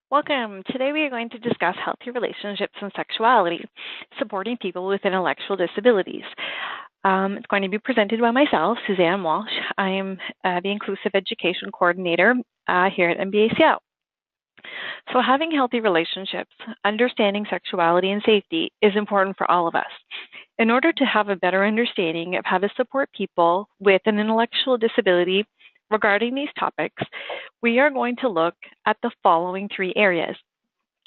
Welcome. Today we are going to discuss healthy relationships and sexuality, supporting people with intellectual disabilities. It's going to be presented by myself, Suzanne Walsh. I am the Inclusive Education Coordinator here at MBACL. So having healthy relationships, understanding sexuality and safety is important for all of us. In order to have a better understanding of how to support people with an intellectual disability regarding these topics, we are going to look at the following three areas.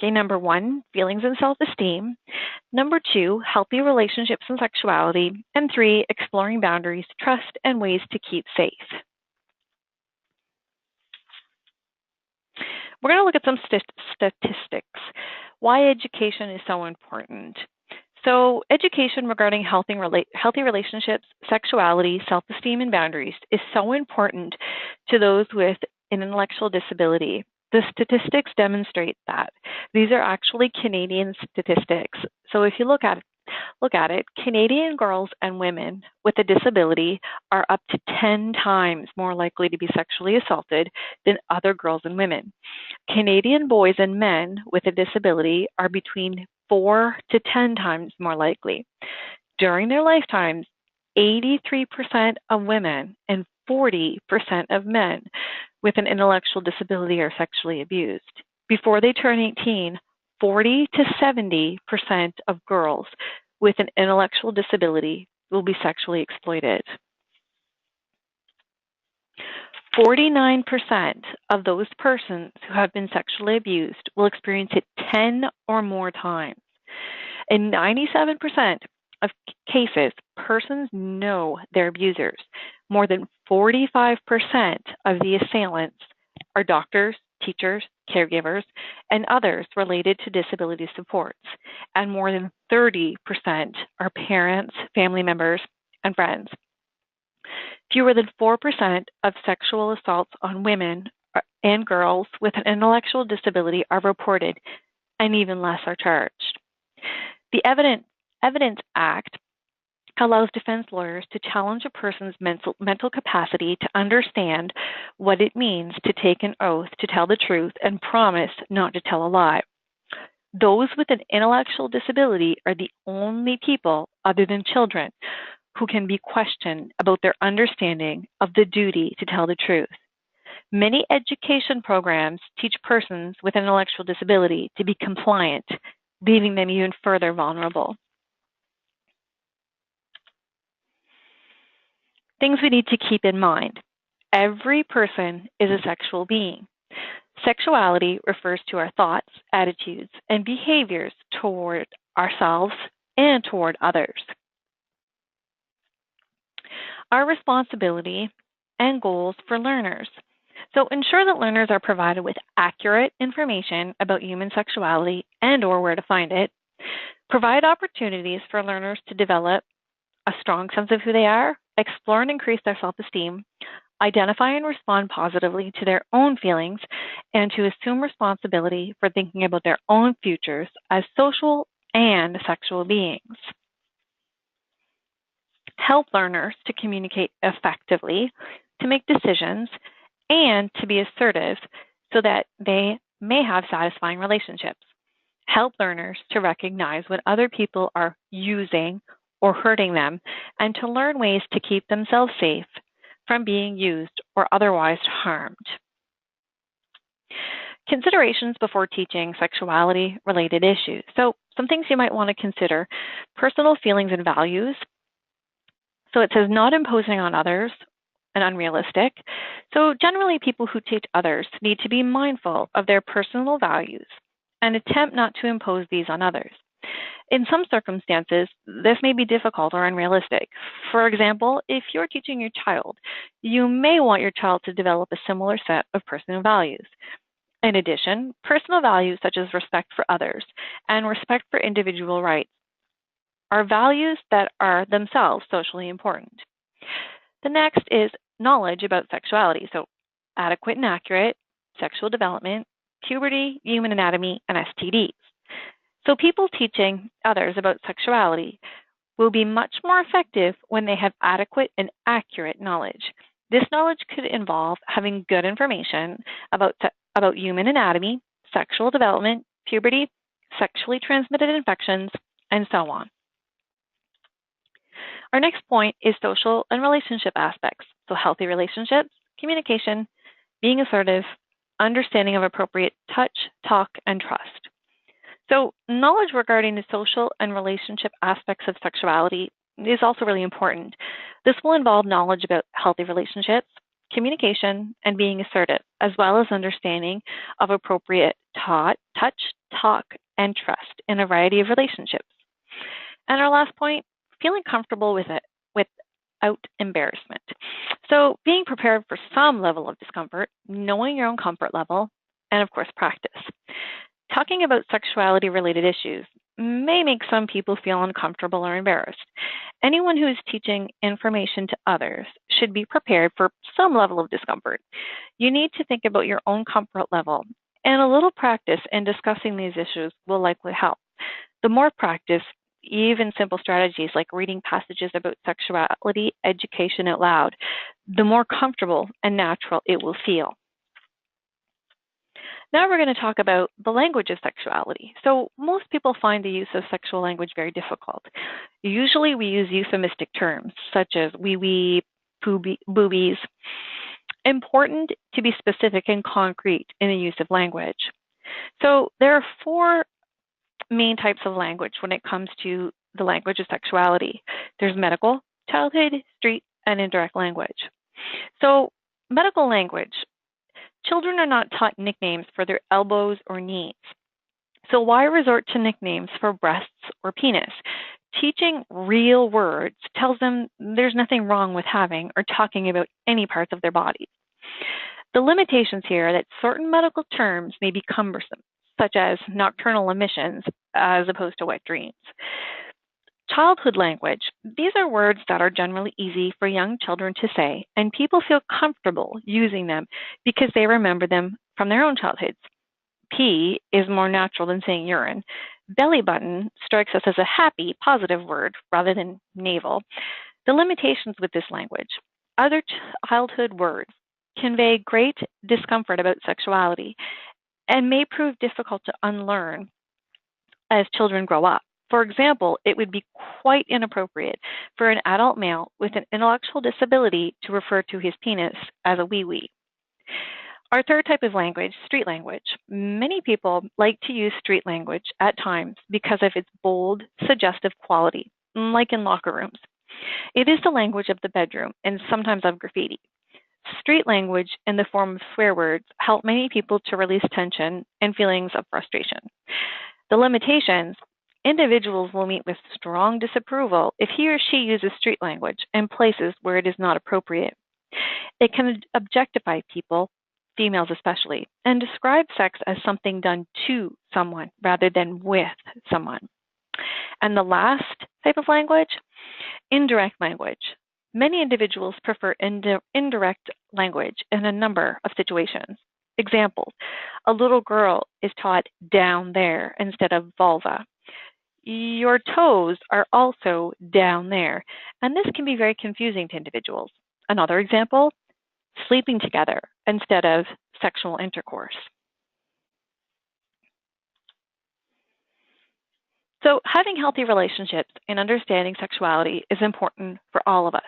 Okay, number one, feelings and self-esteem. Number two, healthy relationships and sexuality. And three, exploring boundaries, trust, and ways to keep safe. We're going to look at some statistics. Why education is so important. So education regarding healthy relationships, sexuality, self-esteem, and boundaries is so important to those with an intellectual disability. The statistics demonstrate that. These are actually Canadian statistics. So if you look at it, Canadian girls and women with a disability are up to 10 times more likely to be sexually assaulted than other girls and women. Canadian boys and men with a disability are between 4 to 10 times more likely. During their lifetimes, 83% of women and 40% of men with an intellectual disability are sexually abused. Before they turn 18, 40 to 70% of girls with an intellectual disability will be sexually exploited. 49% of those persons who have been sexually abused will experience it 10 or more times. In 97% of cases, persons know their abusers. More than 45% of the assailants are doctors, teachers, caregivers, and others related to disability supports. And more than 30% are parents, family members, and friends. Fewer than 4% of sexual assaults on women and girls with an intellectual disability are reported, and even less are charged. The Evidence Act allows defense lawyers to challenge a person's mental capacity to understand what it means to take an oath to tell the truth and promise not to tell a lie. Those with an intellectual disability are the only people, other than children, who can be questioned about their understanding of the duty to tell the truth. Many education programs teach persons with an intellectual disability to be compliant, leaving them even further vulnerable. Things we need to keep in mind. Every person is a sexual being. Sexuality refers to our thoughts, attitudes, and behaviors toward ourselves and toward others. Our responsibility and goals for learners. So ensure that learners are provided with accurate information about human sexuality and or where to find it. Provide opportunities for learners to develop a strong sense of who they are, explore and increase their self-esteem, identify and respond positively to their own feelings, and to assume responsibility for thinking about their own futures as social and sexual beings. Help learners to communicate effectively, to make decisions, and to be assertive so that they may have satisfying relationships. Help learners to recognize when other people are using or hurting them, and to learn ways to keep themselves safe from being used or otherwise harmed. Considerations before teaching sexuality-related issues. So some things you might want to consider: personal feelings and values. So it says not imposing on others and unrealistic. So generally people who teach others need to be mindful of their personal values and attempt not to impose these on others. In some circumstances, this may be difficult or unrealistic. For example, if you're teaching your child, you may want your child to develop a similar set of personal values. In addition, personal values such as respect for others and respect for individual rights are values that are themselves socially important. The next is knowledge about sexuality. So adequate and accurate sexual development, puberty, human anatomy, and STDs. So people teaching others about sexuality will be much more effective when they have adequate and accurate knowledge. This knowledge could involve having good information about human anatomy, sexual development, puberty, sexually transmitted infections, and so on. Our next point is social and relationship aspects. So healthy relationships, communication, being assertive, understanding of appropriate touch, talk, and trust. So knowledge regarding the social and relationship aspects of sexuality is also really important. This will involve knowledge about healthy relationships, communication, and being assertive, as well as understanding of appropriate touch, talk, and trust in a variety of relationships. And our last point, feeling comfortable with it without embarrassment. So being prepared for some level of discomfort, knowing your own comfort level, and of course, practice. Talking about sexuality-related issues may make some people feel uncomfortable or embarrassed. Anyone who is teaching information to others should be prepared for some level of discomfort. You need to think about your own comfort level, and a little practice in discussing these issues will likely help. The more practice, even simple strategies like reading passages about sexuality education out loud, the more comfortable and natural it will feel. Now we're going to talk about the language of sexuality. So most people find the use of sexual language very difficult. Usually we use euphemistic terms such as wee-wee, boobies. Important to be specific and concrete in the use of language. So there are four main types of language when it comes to the language of sexuality. There's medical, childhood, street, and indirect language. So medical language. Children are not taught nicknames for their elbows or knees. So why resort to nicknames for breasts or penis? Teaching real words tells them there's nothing wrong with having or talking about any parts of their bodies. The limitations here are that certain medical terms may be cumbersome, such as nocturnal emissions as opposed to wet dreams. Childhood language. These are words that are generally easy for young children to say, and people feel comfortable using them because they remember them from their own childhoods. Pee is more natural than saying urine. Belly button strikes us as a happy, positive word rather than navel. The limitations with this language. Other childhood words convey great discomfort about sexuality and may prove difficult to unlearn as children grow up. For example, it would be quite inappropriate for an adult male with an intellectual disability to refer to his penis as a wee-wee. Our third type of language, street language. Many people like to use street language at times because of its bold, suggestive quality, like in locker rooms. It is the language of the bedroom and sometimes of graffiti. Street language in the form of swear words help many people to release tension and feelings of frustration. The limitations. Individuals will meet with strong disapproval if he or she uses street language in places where it is not appropriate. It can objectify people, females especially, and describe sex as something done to someone rather than with someone. And the last type of language, indirect language. Many individuals prefer indirect language in a number of situations. Example, a little girl is taught down there instead of vulva. Your toes are also down there, and this can be very confusing to individuals. Another example, sleeping together instead of sexual intercourse. So having healthy relationships and understanding sexuality is important for all of us.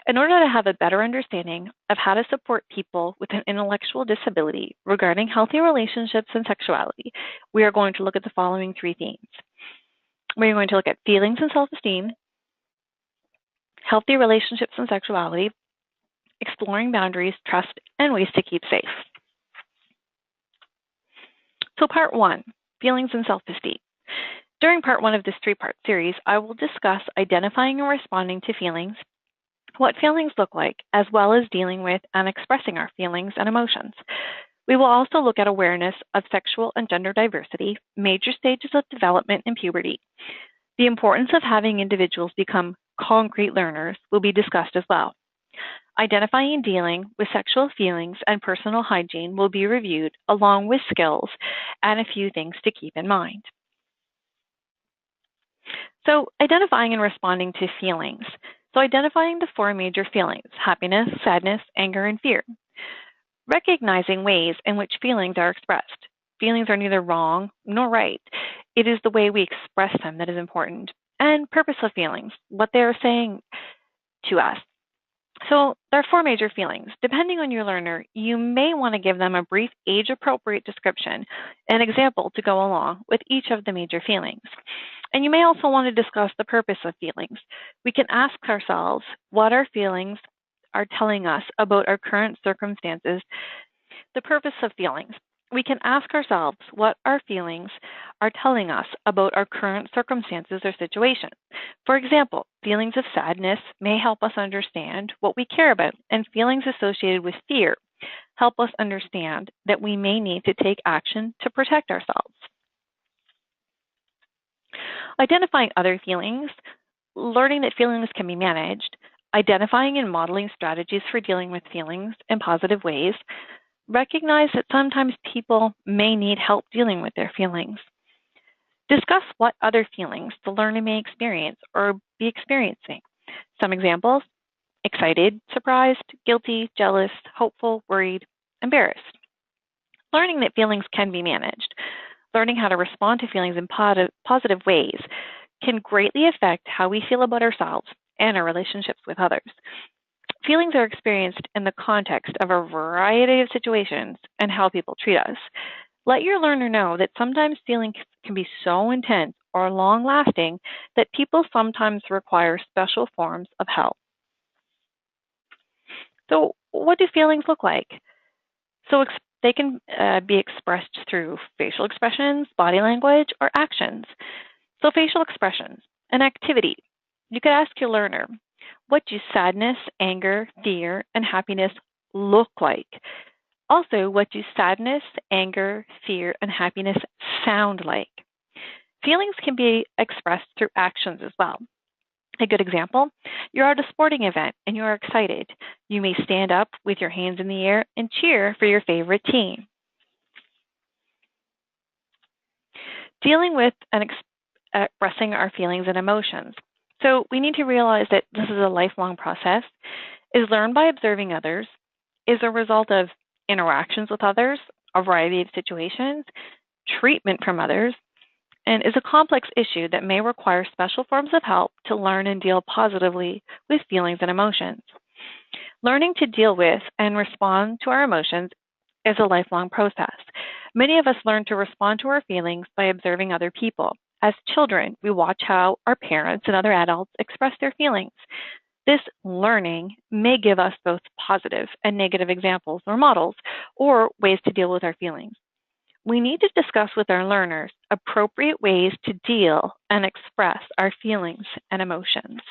In order to have a better understanding of how to support people with an intellectual disability regarding healthy relationships and sexuality, we are going to look at the following three themes. We're going to look at feelings and self-esteem, healthy relationships and sexuality, exploring boundaries, trust, and ways to keep safe. So part one, feelings and self-esteem. During part one of this three-part series, I will discuss identifying and responding to feelings, what feelings look like, as well as dealing with and expressing our feelings and emotions. We will also look at awareness of sexual and gender diversity, major stages of development and puberty. The importance of having individuals become concrete learners will be discussed as well. Identifying and dealing with sexual feelings and personal hygiene will be reviewed, along with skills and a few things to keep in mind. So identifying and responding to feelings. So identifying the four major feelings, happiness, sadness, anger, and fear. Recognizing ways in which feelings are expressed. feelings are neither wrong nor right. It is the way we express them that is important. And purpose of feelings, what they are saying to us. So there are 4 major feelings. Depending on your learner, you may want to give them a brief age-appropriate description, an example to go along with each of the major feelings. And you may also want to discuss the purpose of feelings. We can ask ourselves what our feelings are telling us about our current circumstances. The purpose of feelings. We can ask ourselves what our feelings are telling us about our current circumstances or situation. For example, feelings of sadness may help us understand what we care about, and feelings associated with fear help us understand that we may need to take action to protect ourselves. Identifying other feelings, learning that feelings can be managed, identifying and modeling strategies for dealing with feelings in positive ways, recognize that sometimes people may need help dealing with their feelings. Discuss what other feelings the learner may experience or be experiencing. Some examples: excited, surprised, guilty, jealous, hopeful, worried, embarrassed. Learning that feelings can be managed. Learning how to respond to feelings in positive ways can greatly affect how we feel about ourselves and our relationships with others. Feelings are experienced in the context of a variety of situations and how people treat us. Let your learner know that sometimes feelings can be so intense or long-lasting that people sometimes require special forms of help. So what do feelings look like? So they can be expressed through facial expressions, body language, or actions. So facial expressions, an activity. You could ask your learner, what do sadness, anger, fear, and happiness look like? Also, what do sadness, anger, fear, and happiness sound like? Feelings can be expressed through actions as well. A good example, you're at a sporting event and you are excited. You may stand up with your hands in the air and cheer for your favorite team. Dealing with and expressing our feelings and emotions. So we need to realize that this is a lifelong process, is learned by observing others, is a result of interactions with others, a variety of situations, treatment from others, and is a complex issue that may require special forms of help to learn and deal positively with feelings and emotions. Learning to deal with and respond to our emotions is a lifelong process. Many of us learn to respond to our feelings by observing other people. As children, we watch how our parents and other adults express their feelings. This learning may give us both positive and negative examples or models, or ways to deal with our feelings. We need to discuss with our learners appropriate ways to deal and express our feelings and emotions.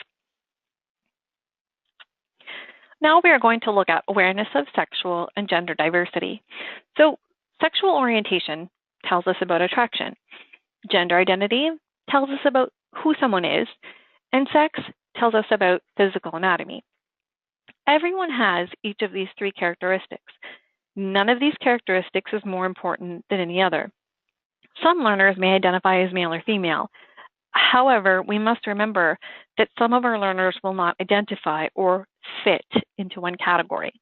Now we are going to look at awareness of sexual and gender diversity. So sexual orientation tells us about attraction. Gender identity tells us about who someone is, and sex tells us about physical anatomy. Everyone has each of these 3 characteristics. None of these characteristics is more important than any other. Some learners may identify as male or female. However, we must remember that some of our learners will not identify or fit into one category.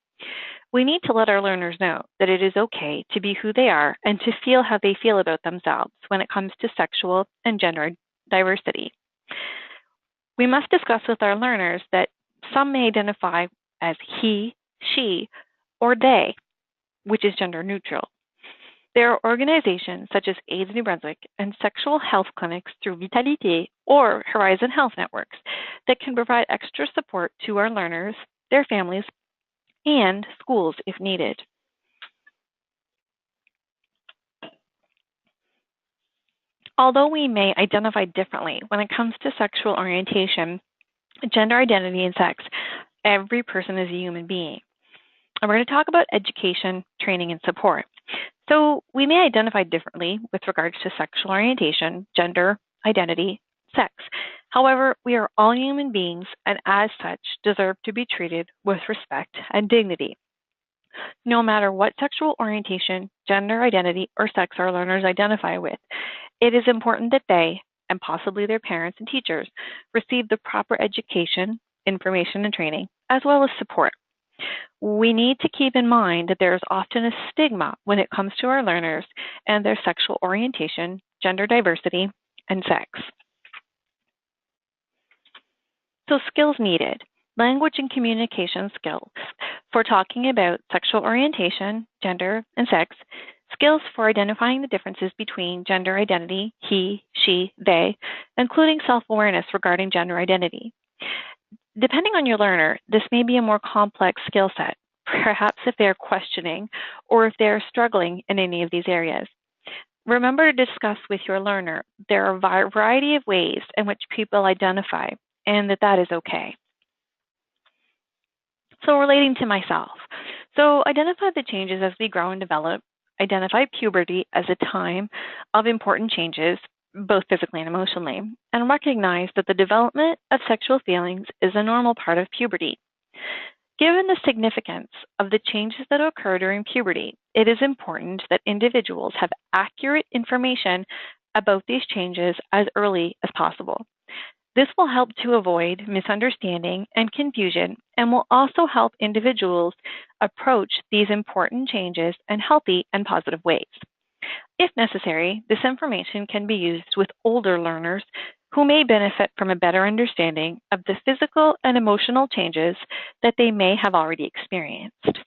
We need to let our learners know that it is okay to be who they are and to feel how they feel about themselves when it comes to sexual and gender diversity. We must discuss with our learners that some may identify as he, she, or they, which is gender neutral. There are organizations such as AIDS New Brunswick and sexual health clinics through Vitalité or Horizon Health Networks that can provide extra support to our learners, their families, and schools if needed. Although we may identify differently when it comes to sexual orientation, gender identity, and sex, every person is a human being. And we're going to talk about education, training, and support. So we may identify differently with regards to sexual orientation, gender, identity, sex. However, we are all human beings and as such deserve to be treated with respect and dignity. No matter what sexual orientation, gender identity, or sex our learners identify with, it is important that they, and possibly their parents and teachers, receive the proper education, information, and training, as well as support. We need to keep in mind that there is often a stigma when it comes to our learners and their sexual orientation, gender diversity, and sex. So skills needed. Language and communication skills for talking about sexual orientation, gender, and sex. Skills for identifying the differences between gender identity, he, she, they, including self-awareness regarding gender identity. Depending on your learner, this may be a more complex skill set, perhaps if they're questioning or if they're struggling in any of these areas. Remember to discuss with your learner there are a variety of ways in which people identify and that is okay. So relating to myself. So identify the changes as we grow and develop. Identify puberty as a time of important changes, both physically and emotionally, and recognize that the development of sexual feelings is a normal part of puberty. Given the significance of the changes that occur during puberty, it is important that individuals have accurate information about these changes as early as possible. This will help to avoid misunderstanding and confusion and will also help individuals approach these important changes in healthy and positive ways. If necessary, this information can be used with older learners who may benefit from a better understanding of the physical and emotional changes that they may have already experienced.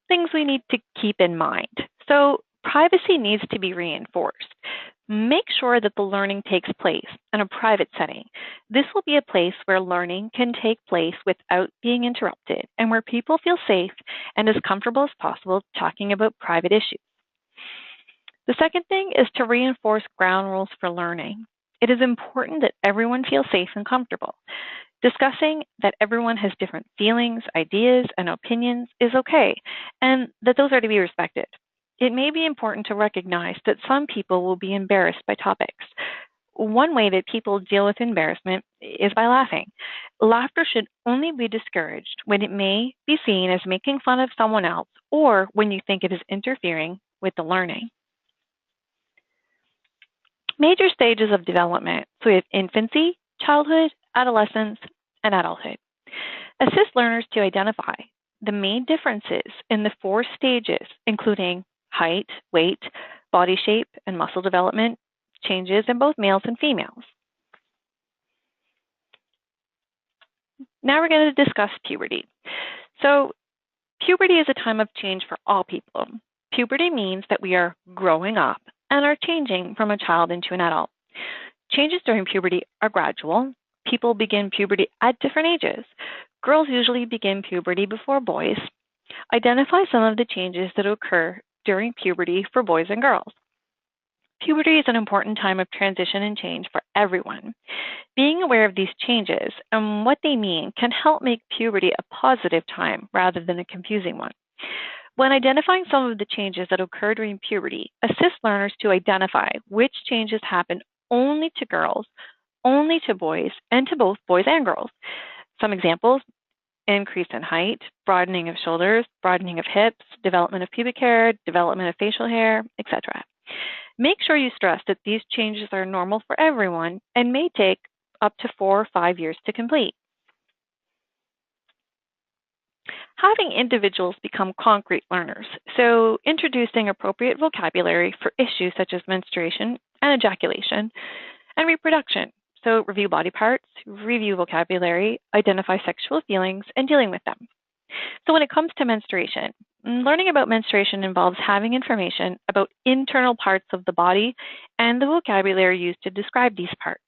Things we need to keep in mind. So, privacy needs to be reinforced. Make sure that the learning takes place in a private setting. This will be a place where learning can take place without being interrupted and where people feel safe and as comfortable as possible talking about private issues. The second thing is to reinforce ground rules for learning. It is important that everyone feels safe and comfortable. Discussing that everyone has different feelings, ideas, and opinions is okay, and that those are to be respected. It may be important to recognize that some people will be embarrassed by topics. One way that people deal with embarrassment is by laughing. Laughter should only be discouraged when it may be seen as making fun of someone else or when you think it is interfering with the learning. Major stages of development. So we have infancy, childhood, adolescence, and adulthood. Assist learners to identify the main differences in the 4 stages, including height, weight, body shape, and muscle development, changes in both males and females. Now we're going to discuss puberty. So puberty is a time of change for all people. Puberty means that we are growing up and are changing from a child into an adult. Changes during puberty are gradual. People begin puberty at different ages. Girls usually begin puberty before boys. Identify some of the changes that occur during puberty for boys and girls. Puberty is an important time of transition and change for everyone. Being aware of these changes and what they mean can help make puberty a positive time rather than a confusing one. When identifying some of the changes that occur during puberty, assist learners to identify which changes happen only to girls, only to boys, and to both boys and girls. Some examples: increase in height, broadening of shoulders, broadening of hips, development of pubic hair, development of facial hair, etc. Make sure you stress that these changes are normal for everyone and may take up to 4 or 5 years to complete. Having individuals become concrete learners, so introducing appropriate vocabulary for issues such as menstruation and ejaculation, and reproduction. So review body parts, review vocabulary, identify sexual feelings, and dealing with them. So when it comes to menstruation, learning about menstruation involves having information about internal parts of the body and the vocabulary used to describe these parts.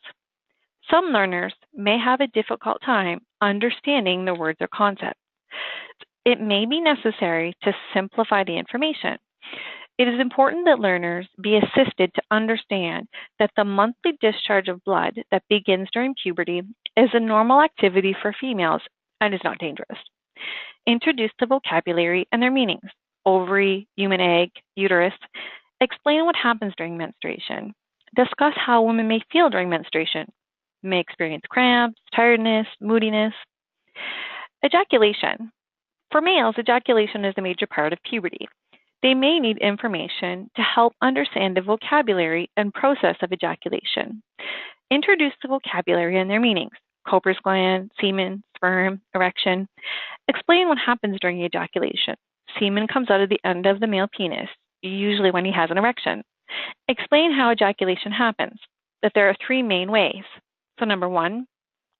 Some learners may have a difficult time understanding the words or concepts. It may be necessary to simplify the information. It is important that learners be assisted to understand that the monthly discharge of blood that begins during puberty is a normal activity for females and is not dangerous. Introduce the vocabulary and their meanings: ovary, human egg, uterus. Explain what happens during menstruation. Discuss how women may feel during menstruation. May experience cramps, tiredness, moodiness. Ejaculation. For males, ejaculation is a major part of puberty. They may need information to help understand the vocabulary and process of ejaculation. Introduce the vocabulary and their meanings: Cooper's gland, semen, sperm, erection. Explain what happens during ejaculation. Semen comes out of the end of the male penis, usually when he has an erection. Explain how ejaculation happens, that there are 3 main ways. So number 1,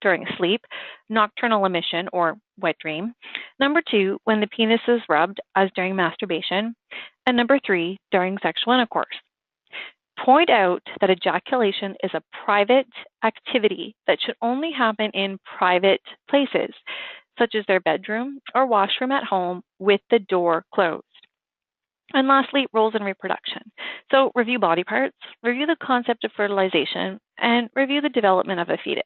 during sleep, nocturnal emission or wet dream. Number 2, when the penis is rubbed, as during masturbation. And number 3, during sexual intercourse. Point out that ejaculation is a private activity that should only happen in private places, such as their bedroom or washroom at home with the door closed. And lastly, roles in reproduction. So review body parts, review the concept of fertilization, and review the development of a fetus.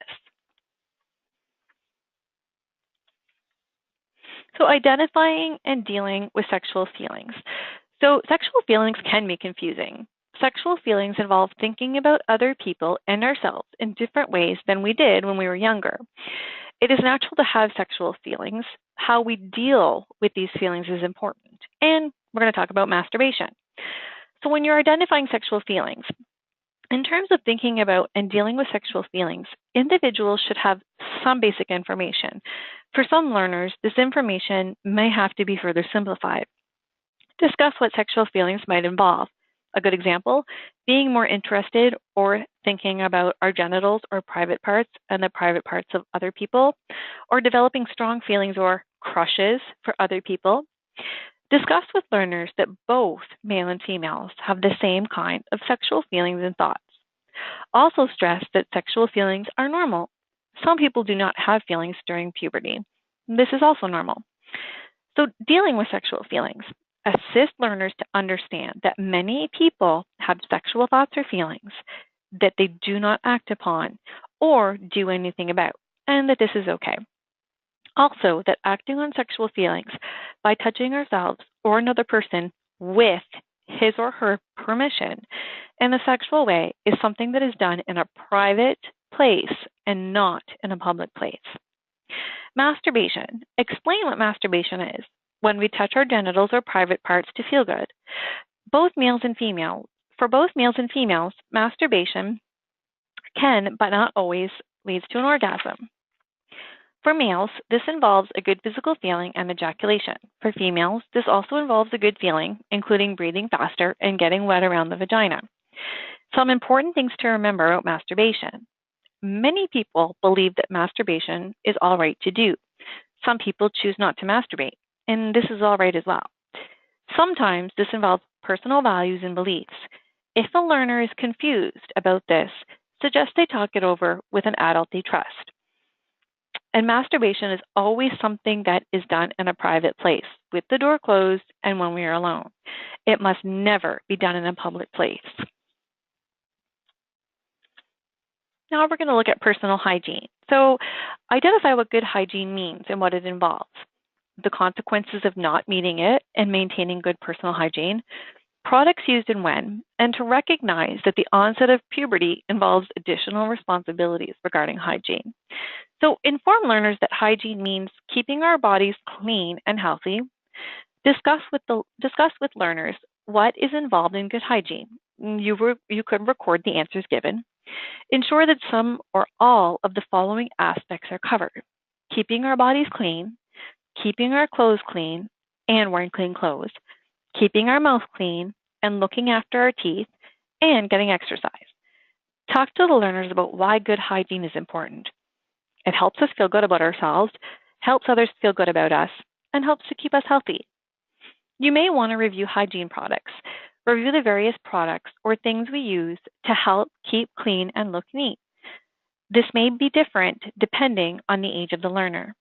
So identifying and dealing with sexual feelings. So sexual feelings can be confusing. Sexual feelings involve thinking about other people and ourselves in different ways than we did when we were younger. It is natural to have sexual feelings. How we deal with these feelings is important. And we're going to talk about masturbation. So when you're identifying sexual feelings, in terms of thinking about and dealing with sexual feelings, individuals should have some basic information. For some learners, this information may have to be further simplified. Discuss what sexual feelings might involve. A good example, being more interested or thinking about our genitals or private parts and the private parts of other people, or developing strong feelings or crushes for other people. Discuss with learners that both male and females have the same kind of sexual feelings and thoughts. Also stress that sexual feelings are normal. Some people do not have feelings during puberty. This is also normal. So dealing with sexual feelings. Assist learners to understand that many people have sexual thoughts or feelings that they do not act upon or do anything about, and that this is okay. Also, that acting on sexual feelings by touching ourselves or another person with his or her permission in a sexual way is something that is done in a private place and not in a public place. Masturbation. Explain what masturbation is. When we touch our genitals or private parts to feel good. For both males and females, masturbation can, but not always, leads to an orgasm. For males, this involves a good physical feeling and ejaculation. For females, this also involves a good feeling, including breathing faster and getting wet around the vagina. Some important things to remember about masturbation. Many people believe that masturbation is all right to do. Some people choose not to masturbate, and this is all right as well. Sometimes this involves personal values and beliefs. If a learner is confused about this, suggest they talk it over with an adult they trust. And masturbation is always something that is done in a private place, with the door closed and when we are alone. It must never be done in a public place. Now we're going to look at personal hygiene. So identify what good hygiene means and what it involves. The consequences of not meeting it and maintaining good personal hygiene, products used and when, and to recognize that the onset of puberty involves additional responsibilities regarding hygiene. So inform learners that hygiene means keeping our bodies clean and healthy. Discuss with learners what is involved in good hygiene. You could record the answers given. Ensure that some or all of the following aspects are covered: keeping our bodies clean, keeping our clothes clean and wearing clean clothes, keeping our mouth clean and looking after our teeth, and getting exercise. Talk to the learners about why good hygiene is important. It helps us feel good about ourselves, helps others feel good about us, and helps to keep us healthy. You may want to review hygiene products. Review the various products or things we use to help keep clean and look neat. This may be different depending on the age of the learner.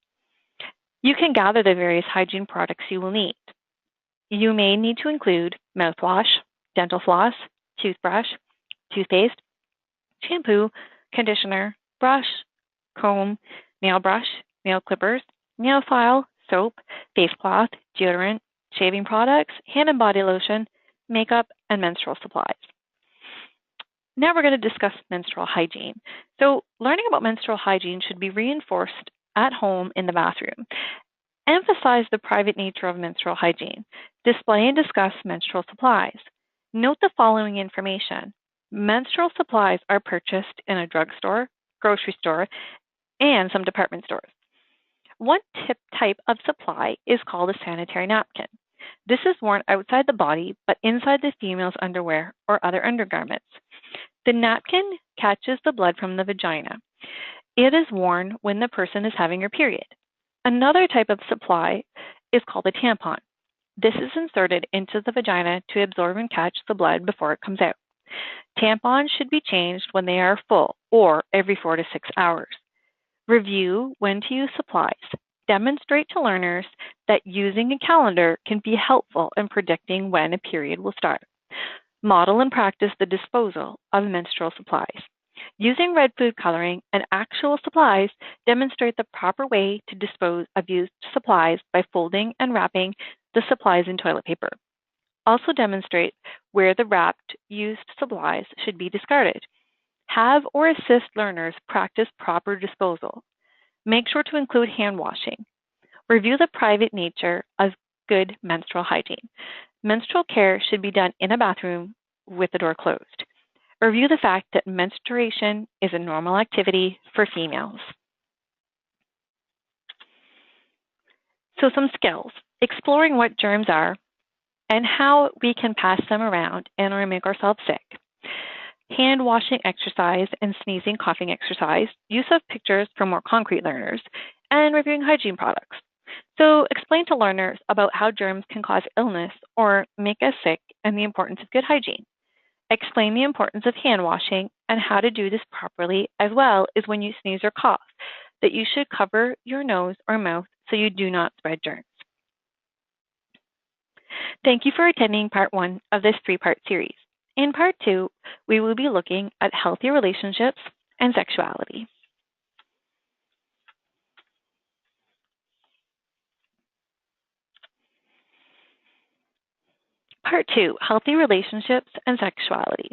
You can gather the various hygiene products you will need. You may need to include mouthwash, dental floss, toothbrush, toothpaste, shampoo, conditioner, brush, comb, nail brush, nail clippers, nail file, soap, face cloth, deodorant, shaving products, hand and body lotion, makeup, and menstrual supplies. Now we're going to discuss menstrual hygiene. So learning about menstrual hygiene should be reinforced at home in the bathroom. Emphasize the private nature of menstrual hygiene. Display and discuss menstrual supplies. Note the following information. Menstrual supplies are purchased in a drugstore, grocery store, and some department stores. One type of supply is called a sanitary napkin. This is worn outside the body, but inside the female's underwear or other undergarments. The napkin catches the blood from the vagina. It is worn when the person is having her period. Another type of supply is called a tampon. This is inserted into the vagina to absorb and catch the blood before it comes out. Tampons should be changed when they are full or every 4 to 6 hours. Review when to use supplies. Demonstrate to learners that using a calendar can be helpful in predicting when a period will start. Model and practice the disposal of menstrual supplies. Using red food coloring and actual supplies, demonstrate the proper way to dispose of used supplies by folding and wrapping the supplies in toilet paper. Also demonstrate where the wrapped used supplies should be discarded. Have or assist learners practice proper disposal. Make sure to include hand washing. Review the private nature of good menstrual hygiene. Menstrual care should be done in a bathroom with the door closed. Review the fact that menstruation is a normal activity for females. So some skills: exploring what germs are and how we can pass them around and or make ourselves sick. Hand washing exercise and sneezing, coughing exercise, use of pictures for more concrete learners, and reviewing hygiene products. So explain to learners about how germs can cause illness or make us sick and the importance of good hygiene. Explain the importance of hand washing and how to do this properly, as well as when you sneeze or cough, that you should cover your nose or mouth so you do not spread germs. Thank you for attending part 1 of this 3-part series. In part 2, we will be looking at healthy relationships and sexuality. Part 2, healthy relationships and sexuality.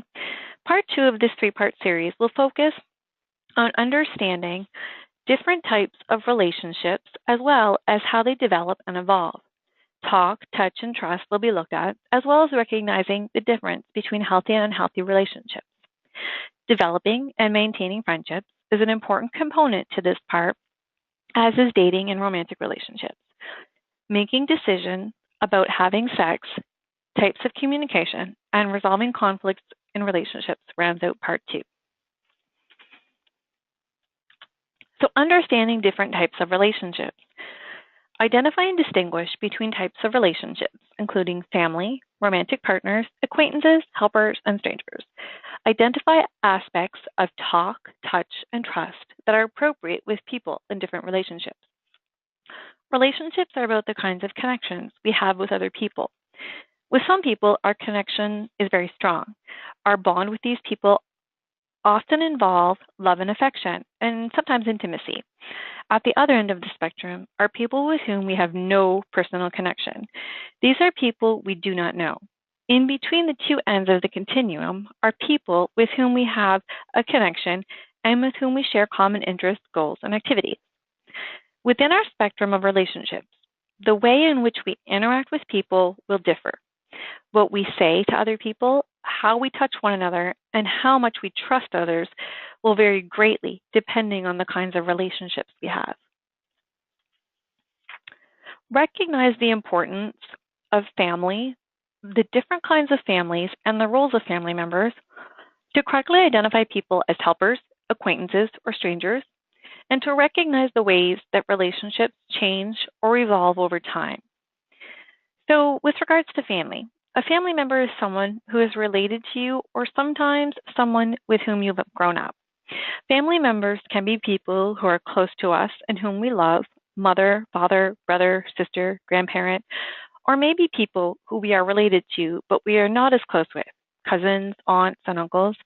Part 2 of this 3-part series will focus on understanding different types of relationships as well as how they develop and evolve. Talk, touch, and trust will be looked at, as well as recognizing the difference between healthy and unhealthy relationships. Developing and maintaining friendships is an important component to this part, as is dating and romantic relationships. Making decisions about having sex, types of communication, and resolving conflicts in relationships rounds out part 2. So understanding different types of relationships. Identify and distinguish between types of relationships, including family, romantic partners, acquaintances, helpers, and strangers. Identify aspects of talk, touch, and trust that are appropriate with people in different relationships. Relationships are about the kinds of connections we have with other people. With some people, our connection is very strong. Our bond with these people often involve love and affection, and sometimes intimacy. At the other end of the spectrum are people with whom we have no personal connection. These are people we do not know. In between the two ends of the continuum are people with whom we have a connection and with whom we share common interests, goals, and activities. Within our spectrum of relationships, the way in which we interact with people will differ. What we say to other people, how we touch one another, and how much we trust others will vary greatly depending on the kinds of relationships we have. Recognize the importance of family, the different kinds of families, and the roles of family members to correctly identify people as helpers, acquaintances, or strangers, and to recognize the ways that relationships change or evolve over time. So with regards to family, a family member is someone who is related to you or sometimes someone with whom you've grown up. Family members can be people who are close to us and whom we love, mother, father, brother, sister, grandparent, or maybe people who we are related to but we are not as close with, cousins, aunts, and uncles.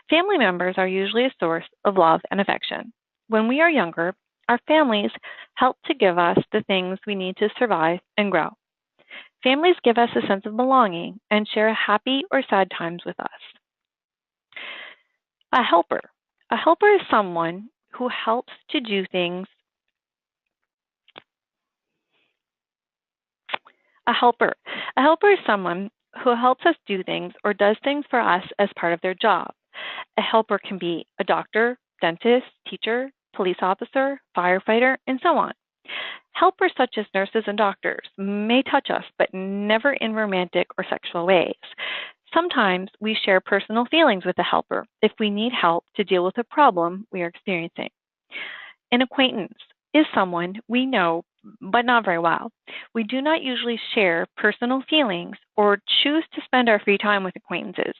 Family members are usually a source of love and affection. When we are younger, our families help to give us the things we need to survive and grow. Families give us a sense of belonging and share happy or sad times with us. A helper. A helper is someone who helps to do things. A helper is someone who helps us do things or does things for us as part of their job. A helper can be a doctor, dentist, teacher, police officer, firefighter, and so on. Helpers such as nurses and doctors may touch us, but never in romantic or sexual ways. Sometimes we share personal feelings with a helper if we need help to deal with a problem we are experiencing. An acquaintance is someone we know but not very well. We do not usually share personal feelings or choose to spend our free time with acquaintances.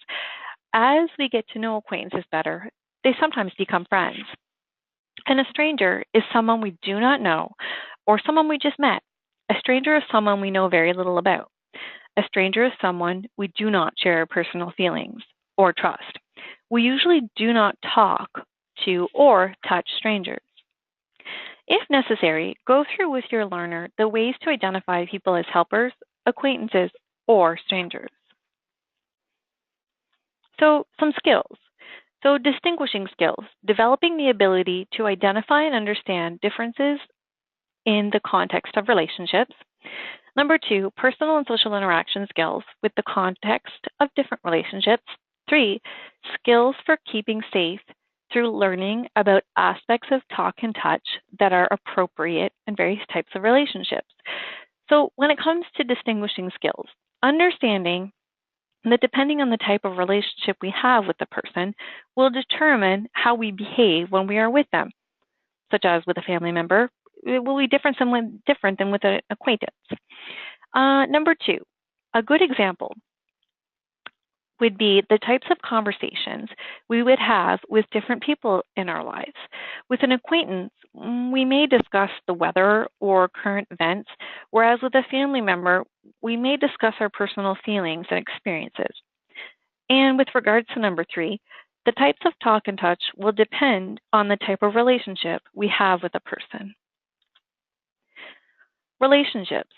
As we get to know acquaintances better, they sometimes become friends. And a stranger is someone we do not know or someone we just met. A stranger is someone we know very little about. A stranger is someone we do not share personal feelings or trust. We usually do not talk to or touch strangers. If necessary, go through with your learner the ways to identify people as helpers, acquaintances, or strangers. So, some skills. So, distinguishing skills, developing the ability to identify and understand differences in the context of relationships. Number 2, personal and social interaction skills with the context of different relationships. 3, skills for keeping safe through learning about aspects of talk and touch that are appropriate in various types of relationships. So when it comes to distinguishing skills, understanding that depending on the type of relationship we have with the person will determine how we behave when we are with them, such as with a family member, it will be different than with an acquaintance. Number 2, a good example would be the types of conversations we would have with different people in our lives. With an acquaintance, we may discuss the weather or current events, whereas with a family member, we may discuss our personal feelings and experiences. And with regards to number 3, the types of talk and touch will depend on the type of relationship we have with a person. Relationships,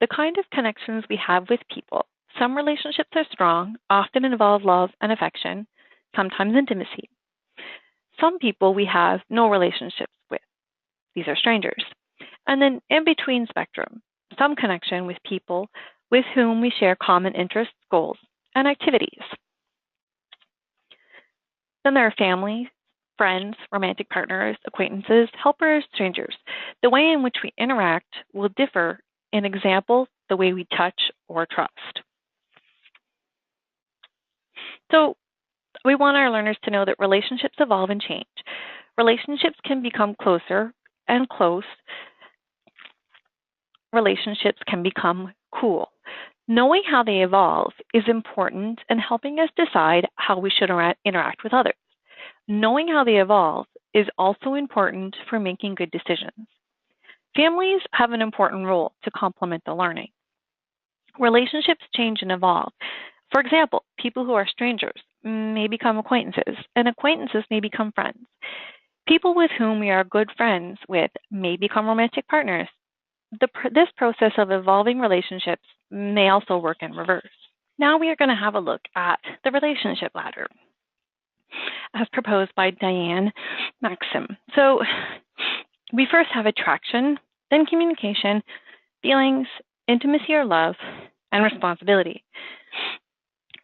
the kind of connections we have with people. Some relationships are strong, often involve love and affection, sometimes intimacy. Some people we have no relationships with. These are strangers. And then in between spectrum, some connection with people with whom we share common interests, goals, and activities. Then there are family, friends, romantic partners, acquaintances, helpers, strangers. The way in which we interact will differ. In example, the way we touch or trust. So we want our learners to know that relationships evolve and change. Relationships can become closer and close. Relationships can become cool. Knowing how they evolve is important in helping us decide how we should interact with others. Knowing how they evolve is also important for making good decisions. Families have an important role to complement the learning. Relationships change and evolve. For example, people who are strangers may become acquaintances, and acquaintances may become friends. People with whom we are good friends with may become romantic partners. This process of evolving relationships may also work in reverse. Now we are going to have a look at the relationship ladder as proposed by Diane Maksym. So we first have attraction, then communication, feelings, intimacy or love, and responsibility.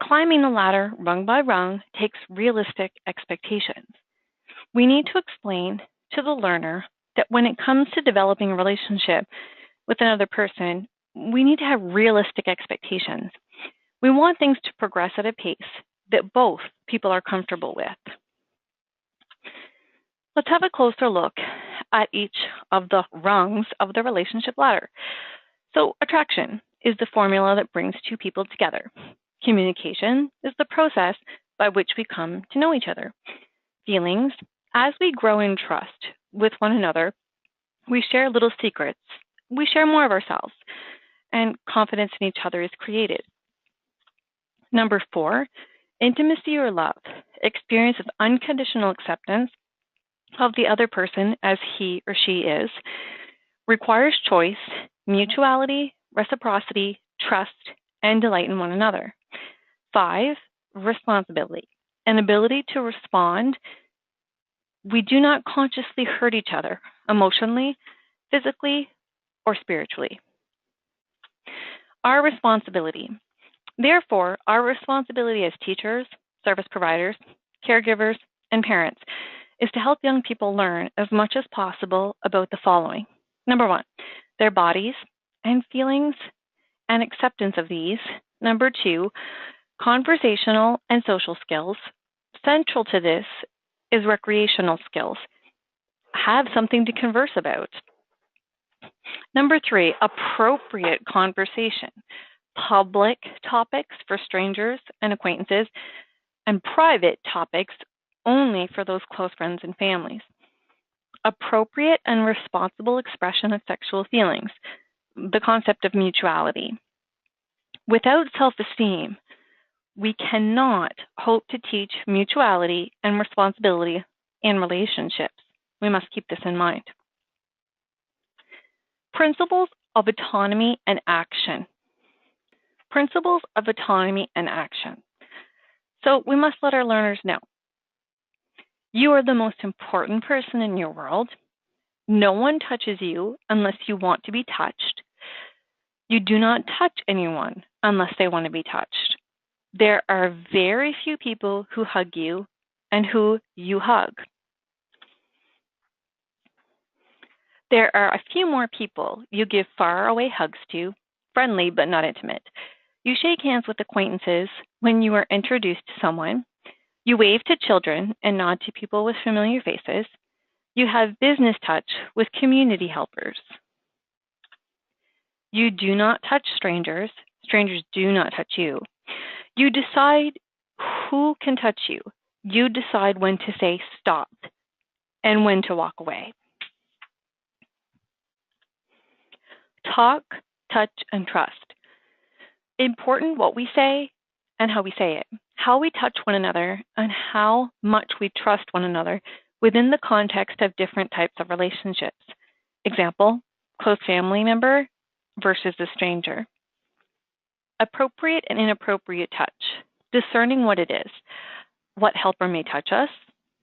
Climbing the ladder rung by rung takes realistic expectations. We need to explain to the learner that when it comes to developing a relationship with another person, we need to have realistic expectations. We want things to progress at a pace that both people are comfortable with. Let's have a closer look at each of the rungs of the relationship ladder. So attraction is the formula that brings two people together. Communication is the process by which we come to know each other. Feelings, as we grow in trust with one another, we share little secrets. We share more of ourselves, and confidence in each other is created. Number 4, intimacy or love, experience of unconditional acceptance of the other person as he or she is, requires choice, mutuality, reciprocity, trust, and delight in one another. 5, responsibility, an ability to respond. We do not consciously hurt each other emotionally, physically, or spiritually. Our responsibility. Therefore, our responsibility as teachers, service providers, caregivers, and parents is to help young people learn as much as possible about the following. Number 1, their bodies and feelings and acceptance of these. Number 2, conversational and social skills. Central to this is recreational skills. Have something to converse about. Number 3, appropriate conversation. Public topics for strangers and acquaintances, and private topics only for those close friends and families. Appropriate and responsible expression of sexual feelings. The concept of mutuality. Without self-esteem, we cannot hope to teach mutuality and responsibility in relationships. We must keep this in mind. Principles of autonomy and action. Principles of autonomy and action. So we must let our learners know. You are the most important person in your world. No one touches you unless you want to be touched. You do not touch anyone unless they want to be touched. There are very few people who hug you and who you hug. There are a few more people you give far away hugs to, friendly but not intimate. You shake hands with acquaintances when you are introduced to someone. You wave to children and nod to people with familiar faces. You have business touch with community helpers. You do not touch strangers. Strangers do not touch you. You decide who can touch you. You decide when to say stop and when to walk away. Talk, touch, and trust. Important what we say and how we say it. How we touch one another and how much we trust one another within the context of different types of relationships. Example, close family member versus a stranger. Appropriate and inappropriate touch. Discerning what it is. What helper may touch us.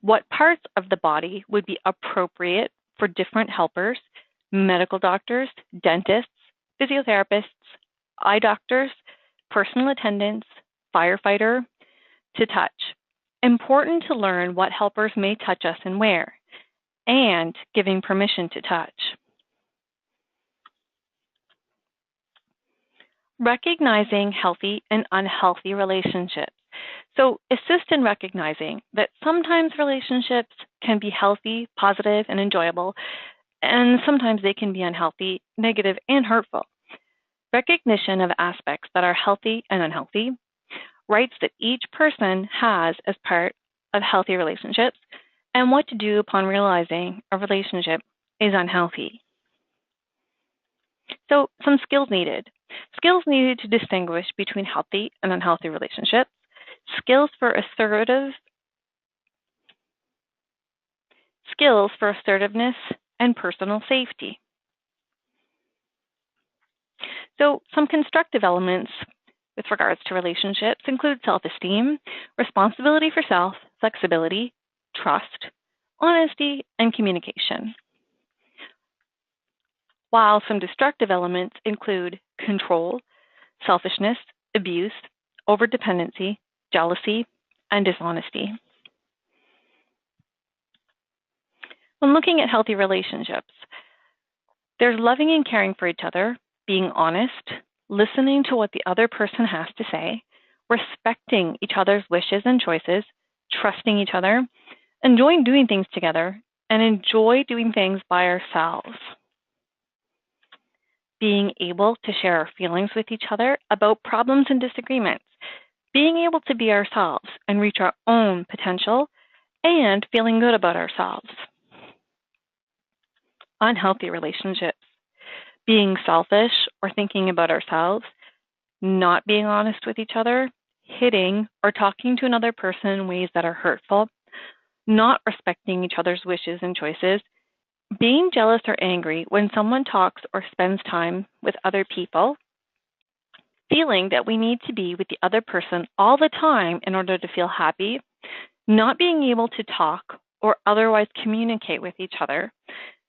What parts of the body would be appropriate for different helpers, medical doctors, dentists, physiotherapists, eye doctors, personal attendants, firefighter, to touch. Important to learn what helpers may touch us and where, and giving permission to touch. Recognizing healthy and unhealthy relationships. So assist in recognizing that sometimes relationships can be healthy, positive, and enjoyable, and sometimes they can be unhealthy, negative, and hurtful. Recognition of aspects that are healthy and unhealthy, rights that each person has as part of healthy relationships, and what to do upon realizing a relationship is unhealthy. So some skills needed. Skills needed to distinguish between healthy and unhealthy relationships. Skills for assertiveness and personal safety. So some constructive elements with regards to relationships include self-esteem, responsibility for self, flexibility, trust, honesty, and communication. While some destructive elements include control, selfishness, abuse, overdependency, jealousy, and dishonesty. When looking at healthy relationships, there's loving and caring for each other, being honest, listening to what the other person has to say, respecting each other's wishes and choices, trusting each other, enjoying doing things together, and enjoy doing things by ourselves. Being able to share our feelings with each other about problems and disagreements, being able to be ourselves and reach our own potential, and feeling good about ourselves. Unhealthy relationships, being selfish or thinking about ourselves, not being honest with each other, hitting or talking to another person in ways that are hurtful, not respecting each other's wishes and choices, being jealous or angry when someone talks or spends time with other people, feeling that we need to be with the other person all the time in order to feel happy, not being able to talk or otherwise communicate with each other,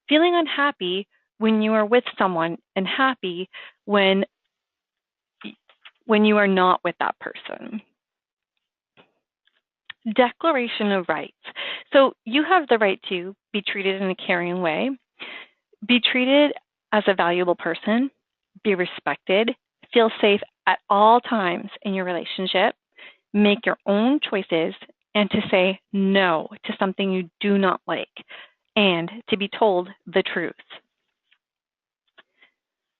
feeling unhappy when you are with someone and happy when you are not with that person. Declaration of rights. So you have the right to be treated in a caring way, be treated as a valuable person, be respected, feel safe at all times in your relationship, make your own choices, and to say no to something you do not like, and to be told the truth.